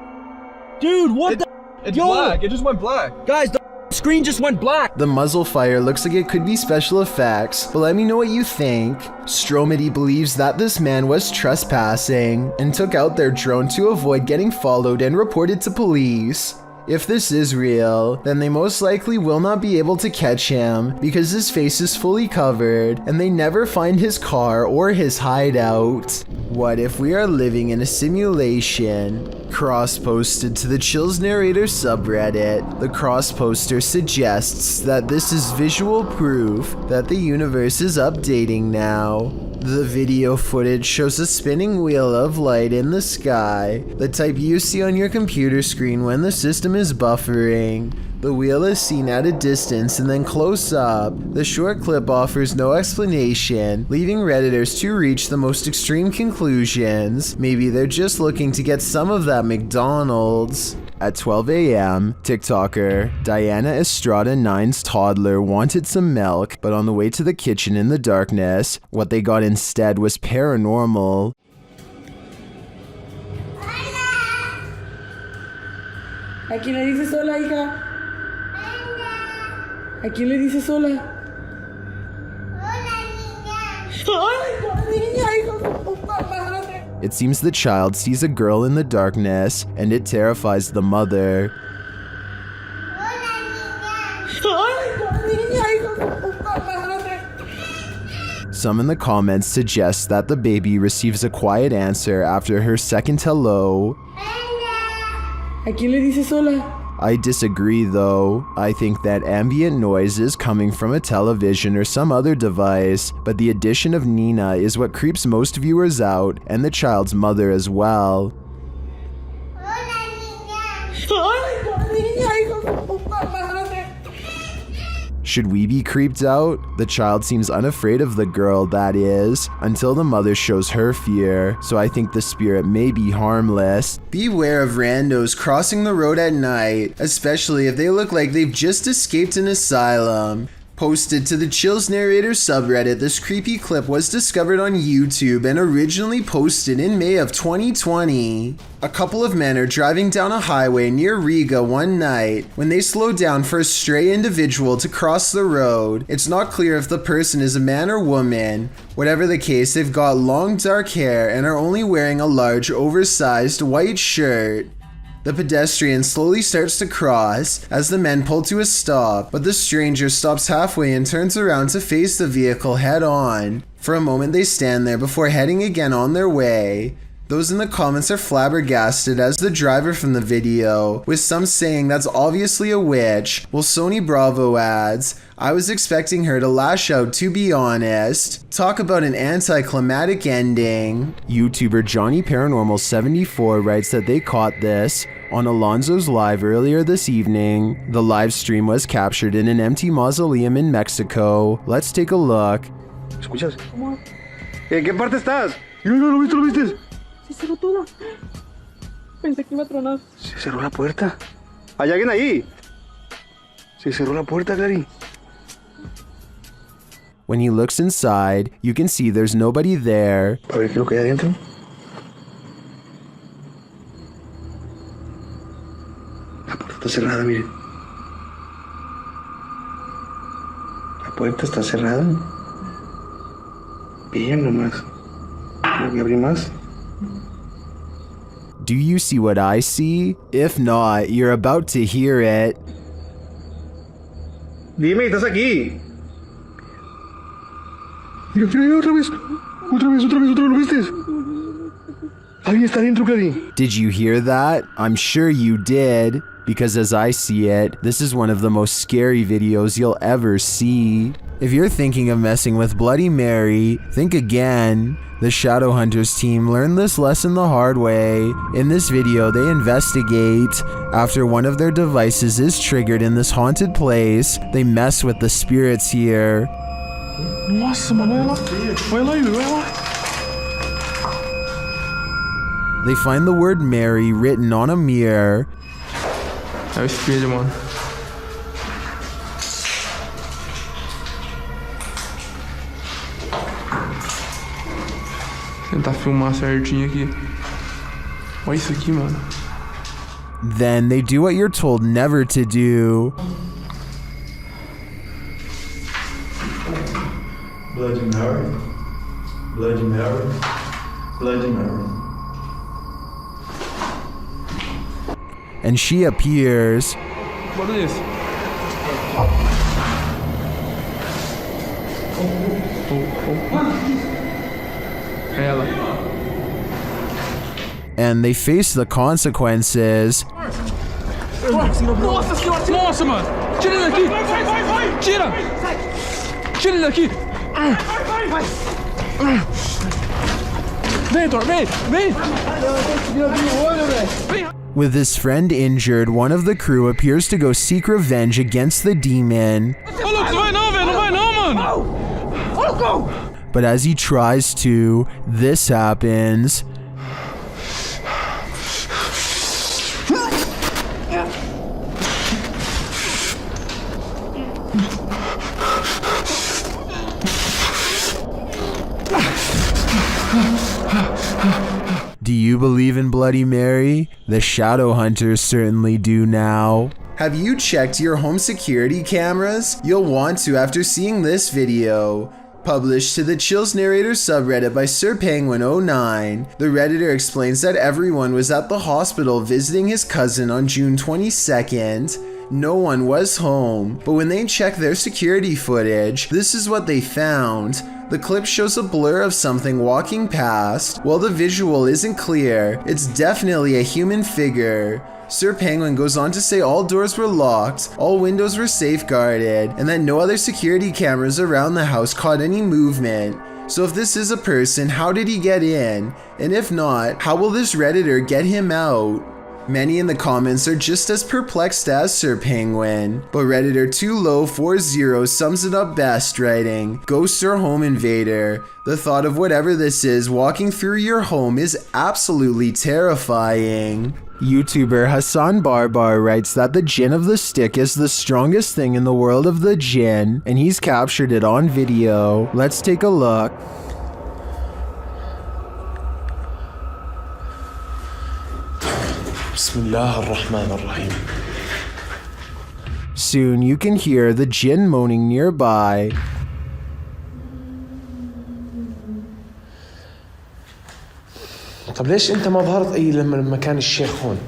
Dude, what the? It's Yo. black. It just went black. Guys, the screen just went black. The muzzle fire looks like it could be special effects, but let me know what you think. Stromedy believes that this man was trespassing and took out their drone to avoid getting followed and reported to police. If this is real, then they most likely will not be able to catch him because his face is fully covered and they never find his car or his hideout. What if we are living in a simulation? Cross-posted to the Chills Narrator subreddit, the cross-poster suggests that this is visual proof that the universe is updating now. The video footage shows a spinning wheel of light in the sky, the type you see on your computer screen when the system is buffering. The wheel is seen at a distance and then close up. The short clip offers no explanation, leaving Redditors to reach the most extreme conclusions. Maybe they're just looking to get some of that McDonald's. At 12 a.m., TikToker Diana Estrada 9's Toddler wanted some milk, but on the way to the kitchen in the darkness, what they got instead was Paranormal. ¿A quién le dices sola, hija? ¿A quién le dices sola? Hola, niña. ¡Ay, niña, hijo de puta madre! It seems the child sees a girl in the darkness, and it terrifies the mother. Some in the comments suggest that the baby receives a quiet answer after her second hello. ¿A quién le dices hola? I disagree though. I think that ambient noise is coming from a television or some other device, but the addition of Nina is what creeps most viewers out, and the child's mother as well. Should we be creeped out? The child seems unafraid of the girl, that is, until the mother shows her fear, so I think the spirit may be harmless. Beware of randos crossing the road at night, especially if they look like they've just escaped an asylum. Posted to the Chills Narrator subreddit, this creepy clip was discovered on YouTube and originally posted in May of 2020. A couple of men are driving down a highway near Riga one night when they slow down for a stray individual to cross the road. It's not clear if the person is a man or woman. Whatever the case, they've got long dark hair and are only wearing a large oversized white shirt. The pedestrian slowly starts to cross as the men pull to a stop, but the stranger stops halfway and turns around to face the vehicle head on. For a moment they stand there before heading again on their way. Those in the comments are flabbergasted as the driver from the video, with some saying that's obviously a witch, while Sony Bravo adds, "I was expecting her to lash out, to be honest." Talk about an anticlimactic ending. YouTuber Johnny Paranormal 74 writes that they caught this on Alonzo's live earlier this evening. The live stream was captured in an empty mausoleum in Mexico. Let's take a look. ¿Escuchas? ¿En qué parte estás? No, lo viste, lo viste. Se cerró toda. Pensé que iba a tronar. Se cerró la puerta. ¿Hay alguien ahí? Se cerró la puerta, Clary. When he looks inside, you can see there's nobody there. A ver qué es lo que hay adentro. La puerta está cerrada, miren. La puerta está cerrada. Bien nomás. Voy a abrir más. Do you see what I see? If not, you're about to hear it. Dime, estás aquí. Mira, mira, otra vez. Otra vez, ¿lo viste? Alguien está dentro, Clary. Did you hear that? I'm sure you did. Because as I see it, this is one of the most scary videos you'll ever see. If you're thinking of messing with Bloody Mary, think again. The Shadowhunters team learned this lesson the hard way. In this video, they investigate. After one of their devices is triggered in this haunted place, they mess with the spirits here. Nossa, mano, olha lá. They find the word Mary written on a mirror. É o espelho, mano. Tentar filmar certinho aqui. Olha isso aqui, mano. Then they do what you're told never to do. Bloody Mary, Bloody Mary, Bloody Mary. And she appears. What is this? Ela. And they face the consequences. Nossa senhora! Nossa, mano! Tira ele daqui! Tira! Tira ele daqui! Vem, Thor, vem! Vem! With his friend injured, one of the crew appears to go seek revenge against the demon. Ô, Lucas, não vai não, velho! Não vai não, mano! But as he tries to, this happens. Do you believe in Bloody Mary? The Shadowhunters certainly do now. Have you checked your home security cameras? You'll want to after seeing this video. Published to the Chills Narrator subreddit by SirPenguin09, the Redditor explains that everyone was at the hospital visiting his cousin on June 22nd. No one was home, but when they checked their security footage, this is what they found. The clip shows a blur of something walking past. While the visual isn't clear, it's definitely a human figure. Sir Penguin goes on to say all doors were locked, all windows were safeguarded, and that no other security cameras around the house caught any movement. So if this is a person, how did he get in? And if not, how will this Redditor get him out? Many in the comments are just as perplexed as Sir Penguin, but Redditor 2low40 sums it up best, writing, "Ghosts or home invader. The thought of whatever this is walking through your home is absolutely terrifying." YouTuber Hassan Barbar writes that the Jinn of the Stick is the strongest thing in the world of the Jinn, and he's captured it on video. Let's take a look. Soon you can hear the Jinn moaning nearby. طب ليش انت ما ظهرت اي لما كان الشيخ هون؟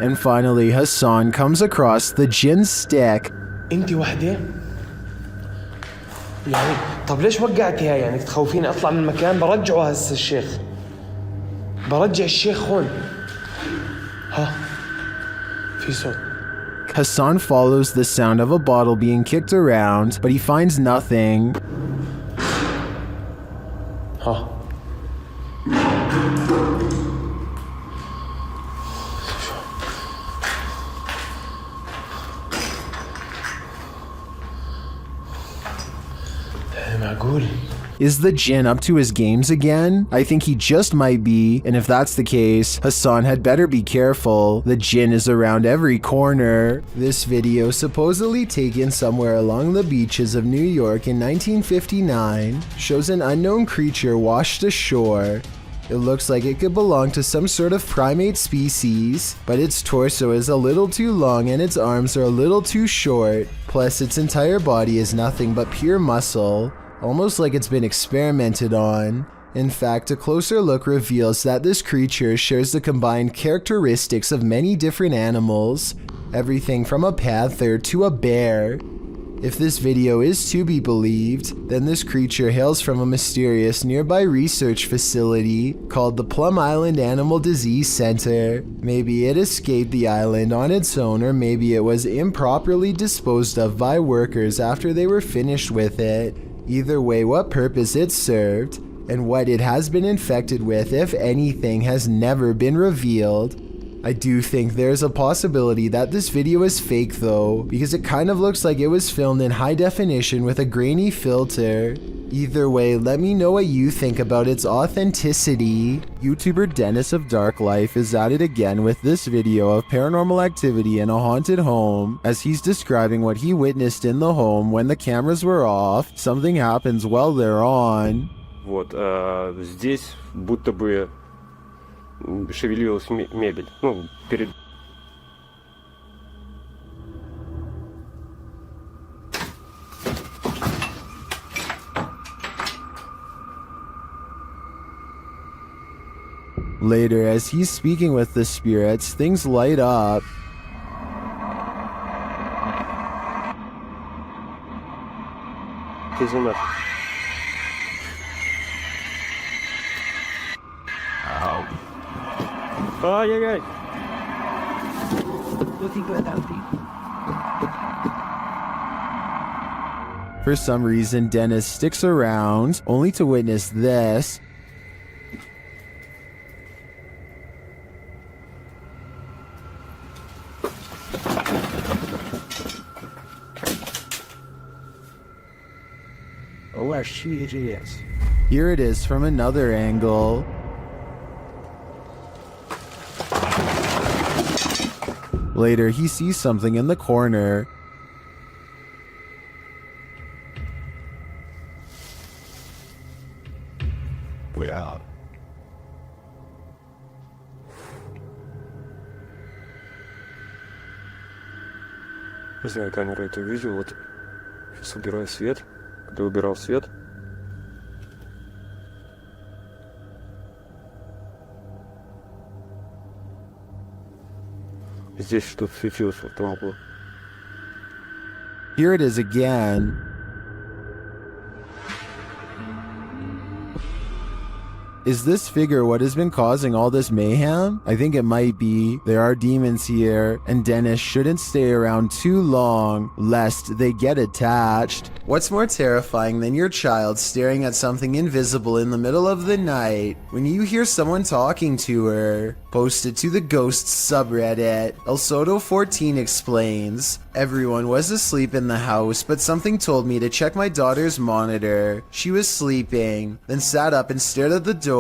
And finally, Hassan comes across the Jinn stick. انت وحده؟ يعني طب ليش وقعتيها؟ يعني تخوفيني اطلع من المكان؟ برجعه هسه الشيخ. برجع الشيخ هون. ها في صوت. Hassan follows the sound of a bottle being kicked around, but he finds nothing. ها معقول. Is the Jinn up to his games again? I think he just might be, and if that's the case, Hassan had better be careful. The Jinn is around every corner. This video, supposedly taken somewhere along the beaches of New York in 1959, shows an unknown creature washed ashore. It looks like it could belong to some sort of primate species, but its torso is a little too long and its arms are a little too short, plus its entire body is nothing but pure muscle. Almost like it's been experimented on. In fact, a closer look reveals that this creature shares the combined characteristics of many different animals, everything from a panther to a bear. If this video is to be believed, then this creature hails from a mysterious nearby research facility called the Plum Island Animal Disease Center. Maybe it escaped the island on its own, or maybe it was improperly disposed of by workers after they were finished with it. Either way, what purpose it served, and what it has been infected with, if anything, has never been revealed. I do think there's a possibility that this video is fake though, because it kind of looks like it was filmed in high definition with a grainy filter. Either way, let me know what you think about its authenticity. YouTuber Dennis of Dark Life is at it again with this video of paranormal activity in a haunted home, as he's describing what he witnessed in the home when the cameras were off. Something happens while they're on. Вот, здесь будто бы шевелилась мебель. Ну, перед... Later, as he's speaking with the spirits, things light up. Ай-яй-яй. For some reason, Dennis sticks around, only to witness this. Oh, she is. Here it is from another angle. Later, he sees something in the corner. We're out. Не знаю, камера это видео. Вот сейчас убираю свет. Когда убирал свет, здесь что-то светилось в толпу. Here it is again. Is this figure what has been causing all this mayhem? I think it might be. There are demons here, and Dennis shouldn't stay around too long, lest they get attached. What's more terrifying than your child staring at something invisible in the middle of the night when you hear someone talking to her? Posted to the Ghosts subreddit, El Soto14 explains, everyone was asleep in the house, but something told me to check my daughter's monitor. She was sleeping, then sat up and stared at the door.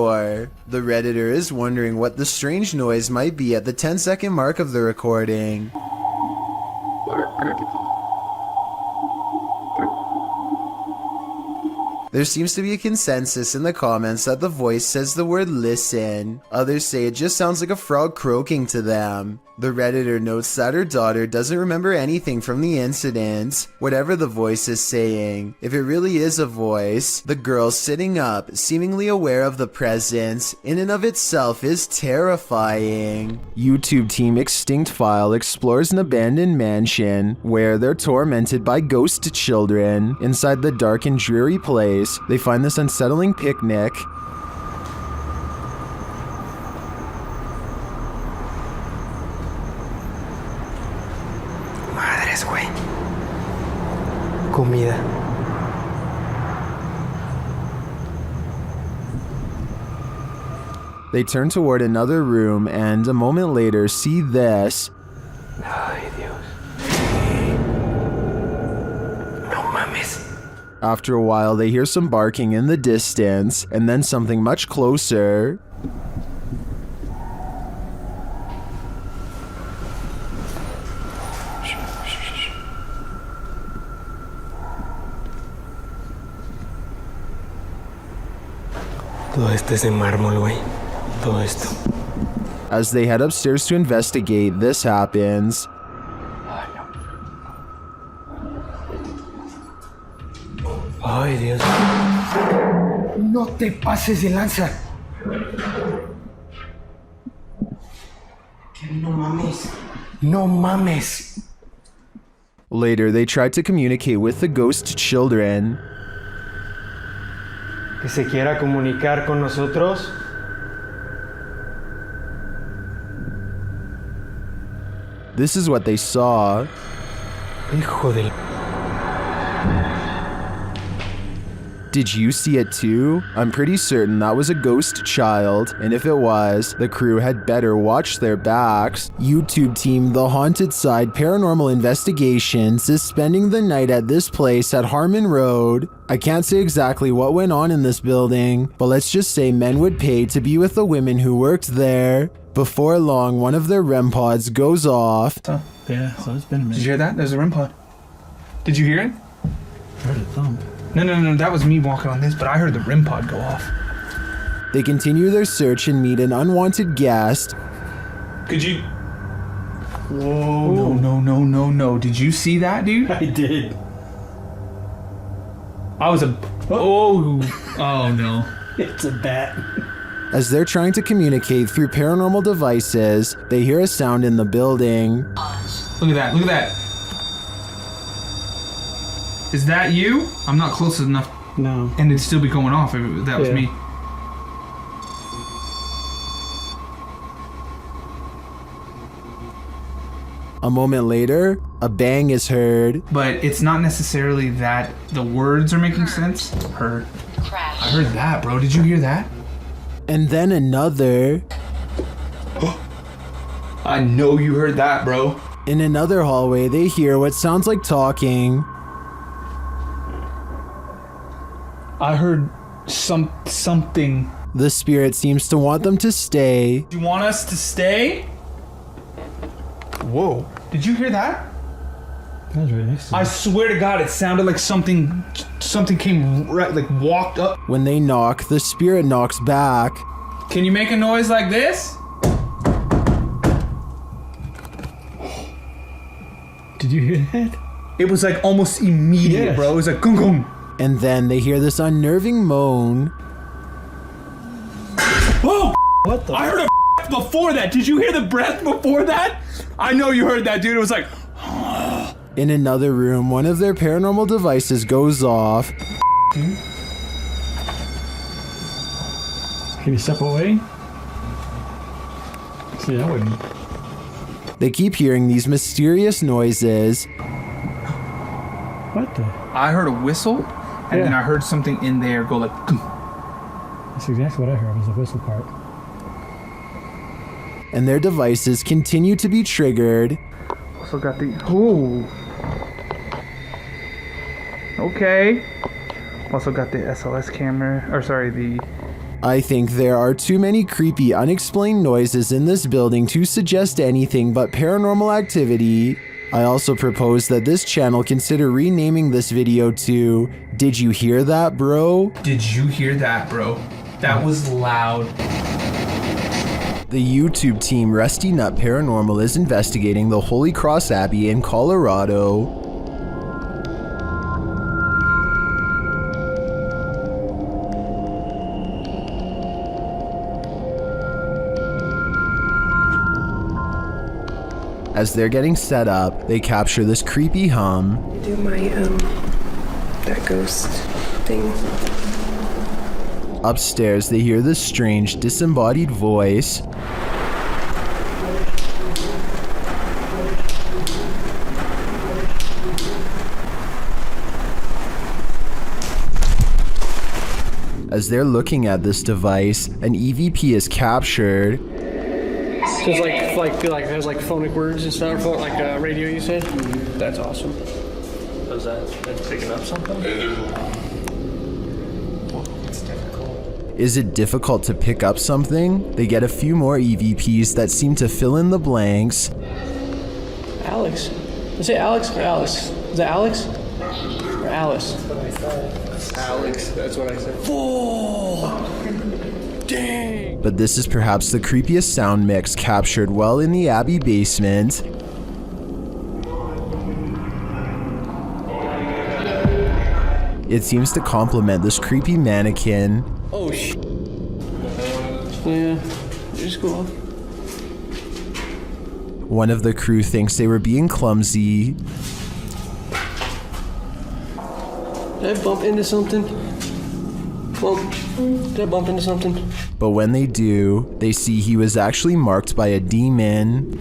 The Redditor is wondering what the strange noise might be at the 10-second mark of the recording. There seems to be a consensus in the comments that the voice says the word listen. Others say it just sounds like a frog croaking to them. The Redditor notes that her daughter doesn't remember anything from the incident, whatever the voice is saying. If it really is a voice, the girl sitting up, seemingly aware of the presence, in and of itself is terrifying. YouTube team Extinct File explores an abandoned mansion where they're tormented by ghost children. Inside the dark and dreary place, they find this unsettling picnic. Madres, güey. Comida. They turn toward another room and a moment later see this. Ay, Dios. No mames. After a while, they hear some barking in the distance and then something much closer. Todo esto es de mármol, güey. Todo esto. As they head upstairs to investigate, this happens. Ay, Dios. No te pases de lanza. No mames. No mames. Later, they tried to communicate with the ghost children. Que se quiera comunicar con nosotros. This is what they saw. Hijo del... Did you see it too? I'm pretty certain that was a ghost child, and if it was, the crew had better watch their backs. YouTube team The Haunted Side Paranormal Investigations is spending the night at this place at Harmon Road. I can't say exactly what went on in this building, but let's just say men would pay to be with the women who worked there. Before long, one of their REM pods goes off. Oh, yeah, so it's been a minute. Did you hear that? There's a REM pod. Did you hear it? I heard a thump. No, that was me walking on this, but I heard the REM pod go off. They continue their search and meet an unwanted guest. Could you... Whoa, no. Did you see that, dude? I did. I was a... Oh no. It's a bat. As they're trying to communicate through paranormal devices, they hear a sound in the building. Look at that. Is that you? I'm not close enough. No. And it'd still be going off if that was me. A moment later, a bang is heard. But it's not necessarily that the words are making sense. Heard. I heard that, bro. Did you hear that? And then another. I know you heard that, bro. In another hallway, they hear what sounds like talking. I heard something. The spirit seems to want them to stay. Do you want us to stay? Whoa. Did you hear that? That was really nice. I swear to God, it sounded like something came right, like walked up. When they knock, the spirit knocks back. Can you make a noise like this? Did you hear that? It was like almost immediate, bro. It was like gung gung. And then they hear this unnerving moan. Oh! What the? I heard a before that. Did you hear the breath before that? I know you heard that, dude. It was like. In another room, one of their paranormal devices goes off. Can you step away? See, that wouldn't. They keep hearing these mysterious noises. What the? I heard a whistle, and then I heard something in there go like. That's exactly what I heard. Was the whistle part. And their devices continue to be triggered. Also got the. Ooh. Okay. Also got the SLS camera. Or sorry, the. I think there are too many creepy, unexplained noises in this building to suggest anything but paranormal activity. I also propose that this channel consider renaming this video to Did You Hear That, Bro? Did you hear that, bro? That was loud. The YouTube team Rusty Nut Paranormal is investigating the Holy Cross Abbey in Colorado. As they're getting set up, they capture this creepy hum. Do my, that ghost thing. Upstairs, they hear this strange, disembodied voice. As they're looking at this device, an EVP is captured. So it's like there's like phonic words and stuff, like radio you said? That's awesome. So that's picking up something? Is it difficult to pick up something? They get a few more EVPs that seem to fill in the blanks. Alex. Is it Alex or Alice? Is it Alex? Or Alice? Alex, that's what I said. Oh, dang! But this is perhaps the creepiest sound mix captured well in the Abbey basement. It seems to complement this creepy mannequin. Oh, yeah, just go off. One of the crew thinks they were being clumsy. Did I bump into something? Did I bump into something? But when they do, they see he was actually marked by a demon.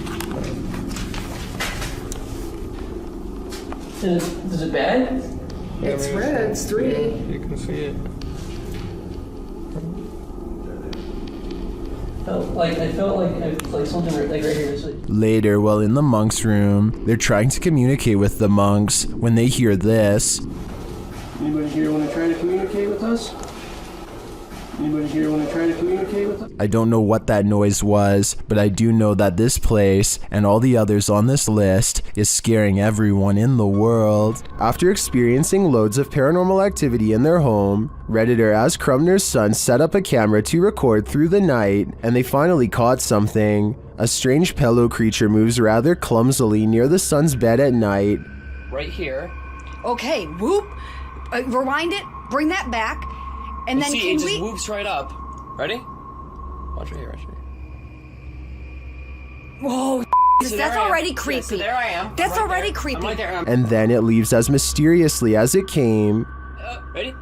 Is it bad? It's red, it's 3D. You can see it. I felt like something right here. Later, while in the monks' room, they're trying to communicate with the monks when they hear this. Anybody here want to try to communicate with us? Anybody here want to try to communicate with us? I don't know what that noise was, but I do know that this place, and all the others on this list, is scaring everyone in the world. After experiencing loads of paranormal activity in their home, Redditor As Crumner's son set up a camera to record through the night, and they finally caught something. A strange pillow creature moves rather clumsily near the son's bed at night. Right here. Okay, whoop. Rewind it, bring that back, and then see, it just whoops right up. Ready? Watch right here, watch right here. Whoa, So that's already creepy. Yeah, so there I am. That's right already there. creepy. I'm right there. And then it leaves as mysteriously as it came. Ready?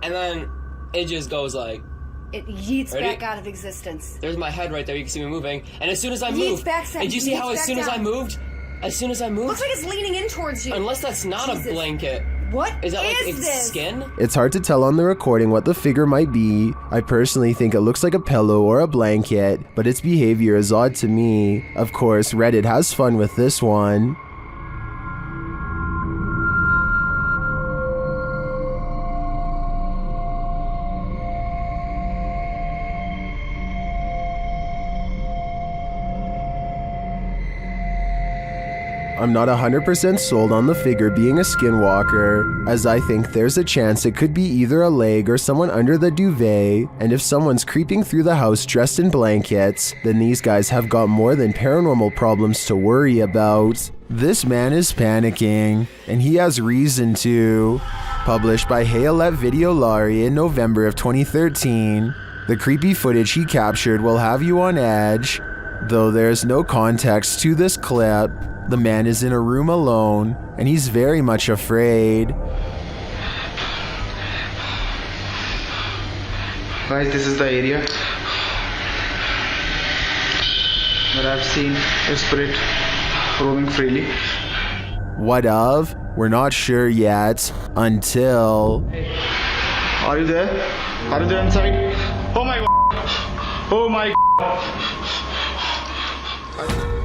And then it just goes like... It yeets Ready? back out of existence. There's my head right there, you can see me moving. And as soon as I Yeets moved... back down, and you see yeets how as back soon as I down. moved... As soon as I moved... Looks like it's leaning in towards you. Unless that's not Jesus. a blanket. What Is that like is its this? skin? It's hard to tell on the recording what the figure might be. I personally think it looks like a pillow or a blanket, but its behavior is odd to me. Of course, Reddit has fun with this one. I'm not 100% sold on the figure being a skinwalker, as I think there's a chance it could be either a leg or someone under the duvet, and if someone's creeping through the house dressed in blankets, then these guys have got more than paranormal problems to worry about. This man is panicking, and he has reason to. Published by Hayalette Videolari in November of 2013. The creepy footage he captured will have you on edge. Though there's no context to this clip, the man is in a room alone, and he's very much afraid. Guys, this is the area where I've seen a spirit roaming freely. What of? We're not sure yet, until... Are you there? Are you there inside? Oh my god! Oh my god!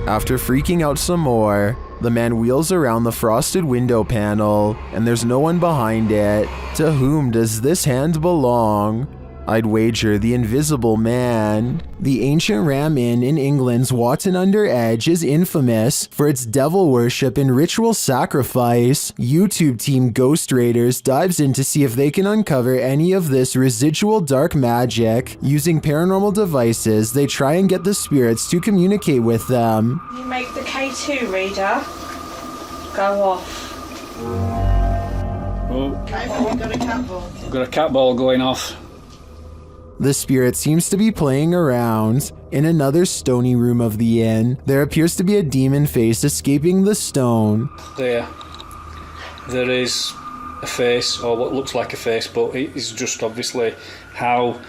After freaking out some more, the man wheels around the frosted window panel, and there's no one behind it. To whom does this hand belong? I'd wager the Invisible Man. The ancient Ram Inn in England's Watton-under-Edge is infamous for its devil worship and ritual sacrifice. YouTube team Ghost Raiders dives in to see if they can uncover any of this residual dark magic. Using paranormal devices, they try and get the spirits to communicate with them. You make the K2 reader go off. Oh, We've got a cat ball. I've got a cat ball going off. The spirit seems to be playing around. In another stony room of the inn, there appears to be a demon face escaping the stone. There is a face, or what looks like a face, but it is just obviously how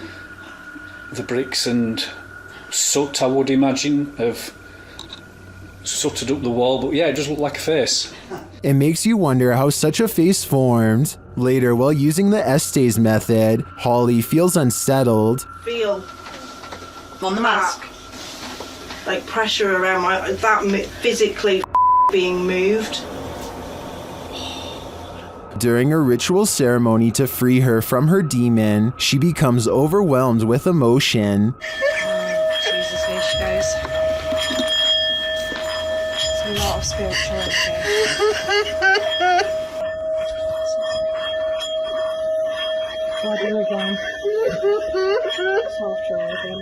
the bricks and soot, I would imagine, have sooted up the wall, but yeah, it does look like a face. It makes you wonder how such a face formed. Later, while using the Estes method, Holly feels unsettled. Feel on the mask, like pressure around that physically being moved. During a ritual ceremony to free her from her demon, she becomes overwhelmed with emotion. Jesus, here she goes. It's a lot of spirituality.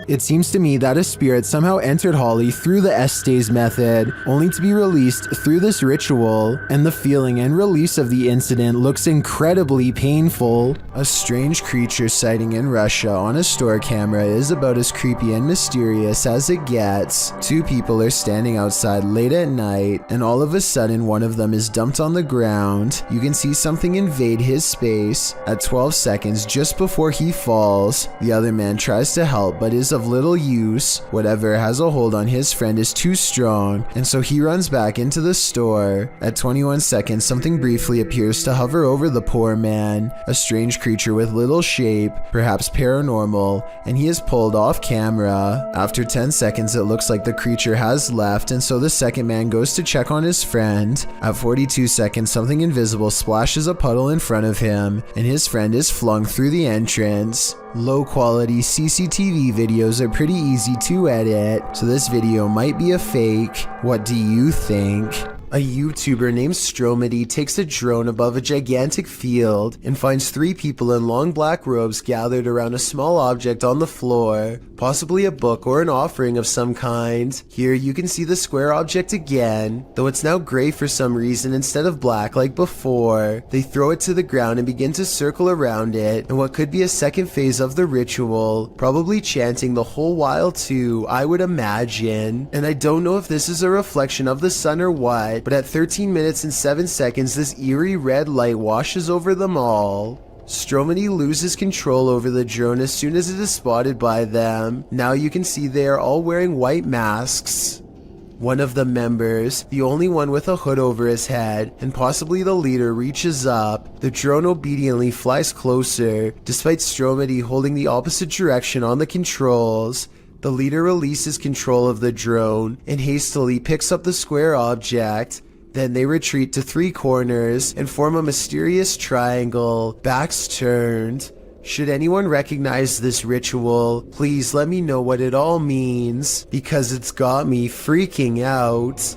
It seems to me that a spirit somehow entered Holly through the Estes method, only to be released through this ritual, and the feeling and release of the incident looks incredibly painful. A strange creature sighting in Russia on a store camera is about as creepy and mysterious as it gets. Two people are standing outside late at night, and all of a sudden one of them is dumped on the ground. You can see something invade his space. At 12 seconds just before he falls, the other man tries to help but is of little use. Whatever has a hold on his friend is too strong, and so he runs back into the store. At 21 seconds, something briefly appears to hover over the poor man, a strange creature with little shape, perhaps paranormal, and he is pulled off camera. After 10 seconds, it looks like the creature has left, and so the second man goes to check on his friend. At 42 seconds, something invisible splashes a puddle in front of him, and his friend is flung through the entrance. Low quality CCTV videos are pretty easy to edit, so this video might be a fake. What do you think? A YouTuber named Stromedy takes a drone above a gigantic field and finds 3 people in long black robes gathered around a small object on the floor, possibly a book or an offering of some kind. Here you can see the square object again, though it's now gray for some reason instead of black like before. They throw it to the ground and begin to circle around it in what could be a second phase of the ritual, probably chanting the whole while too, I would imagine. And I don't know if this is a reflection of the sun or what, but at 13 minutes and 7 seconds, this eerie red light washes over them all. Stromedy loses control over the drone as soon as it is spotted by them. Now you can see they are all wearing white masks. One of the members, the only one with a hood over his head, and possibly the leader, reaches up. The drone obediently flies closer, despite Stromedy holding the opposite direction on the controls. The leader releases control of the drone and hastily picks up the square object. Then they retreat to 3 corners and form a mysterious triangle, backs turned. Should anyone recognize this ritual, please let me know what it all means, because it's got me freaking out.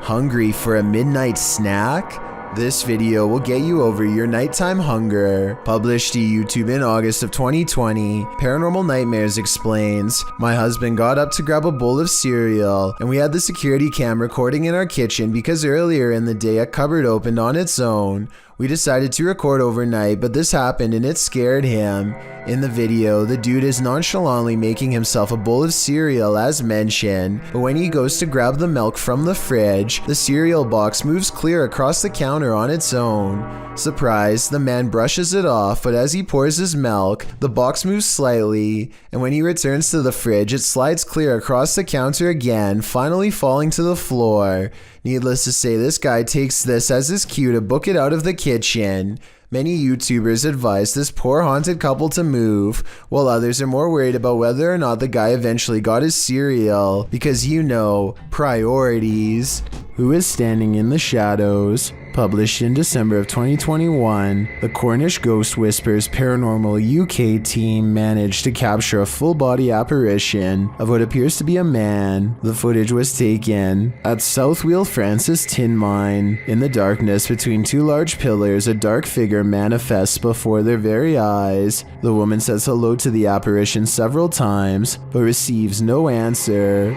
Hungry for a midnight snack? This video will get you over your nighttime hunger. Published to YouTube in August of 2020, Paranormal Nightmares explains, my husband got up to grab a bowl of cereal, and we had the security cam recording in our kitchen because earlier in the day a cupboard opened on its own. We decided to record overnight, but this happened and it scared him. In the video, the dude is nonchalantly making himself a bowl of cereal as mentioned, but when he goes to grab the milk from the fridge, the cereal box moves clear across the counter on its own. Surprised, the man brushes it off, but as he pours his milk, the box moves slightly, and when he returns to the fridge, it slides clear across the counter again, finally falling to the floor. Needless to say, this guy takes this as his cue to book it out of the kitchen. Many YouTubers advise this poor haunted couple to move, while others are more worried about whether or not the guy eventually got his cereal, because you know, priorities. Who is standing in the shadows? Published in December of 2021, the Cornish Ghost Whispers Paranormal UK team managed to capture a full-body apparition of what appears to be a man. The footage was taken at South Wheel Francis Tin Mine. In the darkness between two large pillars, a dark figure manifests before their very eyes. The woman says hello to the apparition several times, but receives no answer.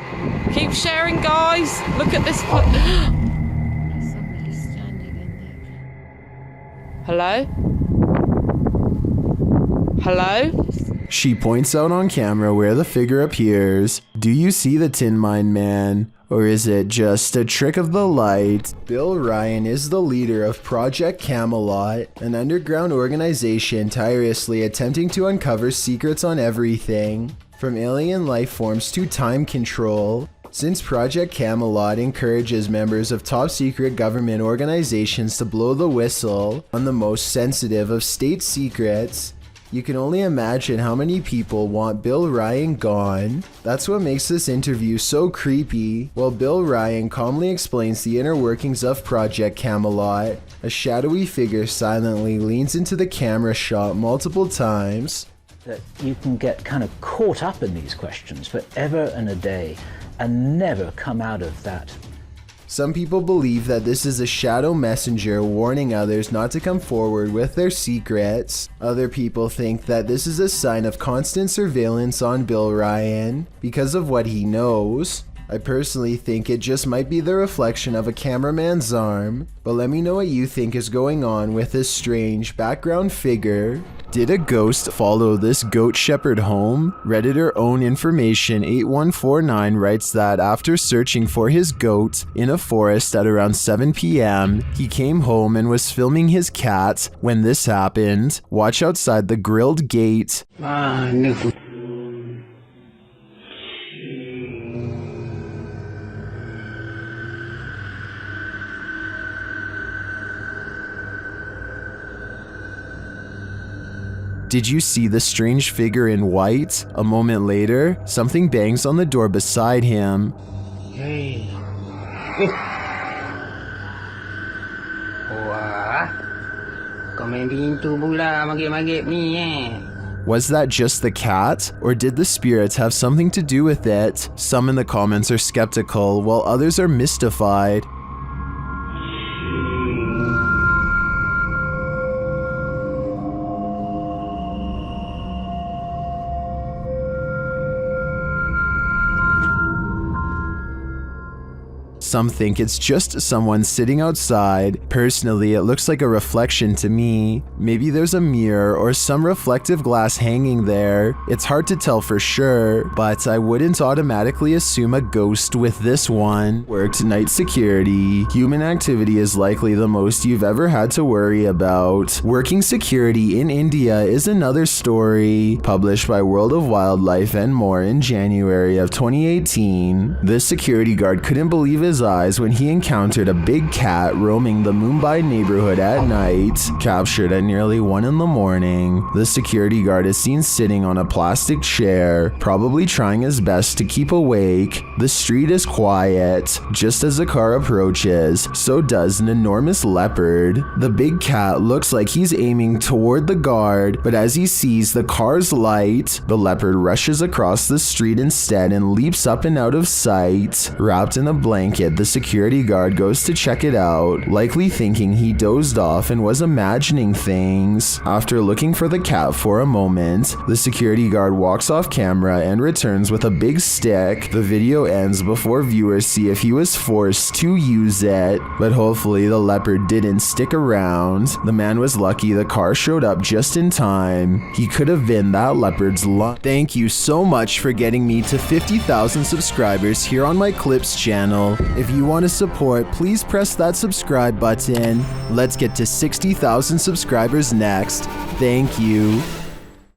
Keep sharing, guys. Look at this. Hello? Hello? She points out on camera where the figure appears. Do you see the Tin Mine Man? Or is it just a trick of the light? Bill Ryan is the leader of Project Camelot, an underground organization tirelessly attempting to uncover secrets on everything, from alien life forms to time control. Since Project Camelot encourages members of top-secret government organizations to blow the whistle on the most sensitive of state secrets, you can only imagine how many people want Bill Ryan gone. That's what makes this interview so creepy. While Bill Ryan calmly explains the inner workings of Project Camelot, a shadowy figure silently leans into the camera shot multiple times. That you can get kind of caught up in these questions for ever and a day and never come out of that. Some people believe that this is a shadow messenger warning others not to come forward with their secrets. Other people think that this is a sign of constant surveillance on Bill Ryan because of what he knows. I personally think it just might be the reflection of a cameraman's arm, but let me know what you think is going on with this strange background figure. Did a ghost follow this goat shepherd home? Redditor Own Information 8149 writes that after searching for his goat in a forest at around 7 p.m., he came home and was filming his cat when this happened. Watch outside the grilled gate. Did you see the strange figure in white? A moment later, something bangs on the door beside him. Hey. Was that just the cat? Or did the spirits have something to do with it? Some in the comments are skeptical, while others are mystified. Some think it's just someone sitting outside. Personally, it looks like a reflection to me. Maybe there's a mirror or some reflective glass hanging there. It's hard to tell for sure, but I wouldn't automatically assume a ghost with this one. Worked night security. Human activity is likely the most you've ever had to worry about. Working security in India is another story. Published by World of Wildlife and More in January of 2018. This security guard couldn't believe his eyes when he encountered a big cat roaming the Mumbai neighborhood at night. Captured at nearly 1 in the morning, the security guard is seen sitting on a plastic chair, probably trying his best to keep awake. The street is quiet. Just as the car approaches, so does an enormous leopard. The big cat looks like he's aiming toward the guard, but as he sees the car's light, the leopard rushes across the street instead and leaps up and out of sight. Wrapped in a blanket, it, the security guard goes to check it out, likely thinking he dozed off and was imagining things. After looking for the cat for a moment, the security guard walks off camera and returns with a big stick. The video ends before viewers see if he was forced to use it, but hopefully the leopard didn't stick around. The man was lucky the car showed up just in time. He could have been that leopard's luck. Thank you so much for getting me to 50,000 subscribers here on my Clips channel. If you want to support, please press that subscribe button. Let's get to 60,000 subscribers next. Thank you.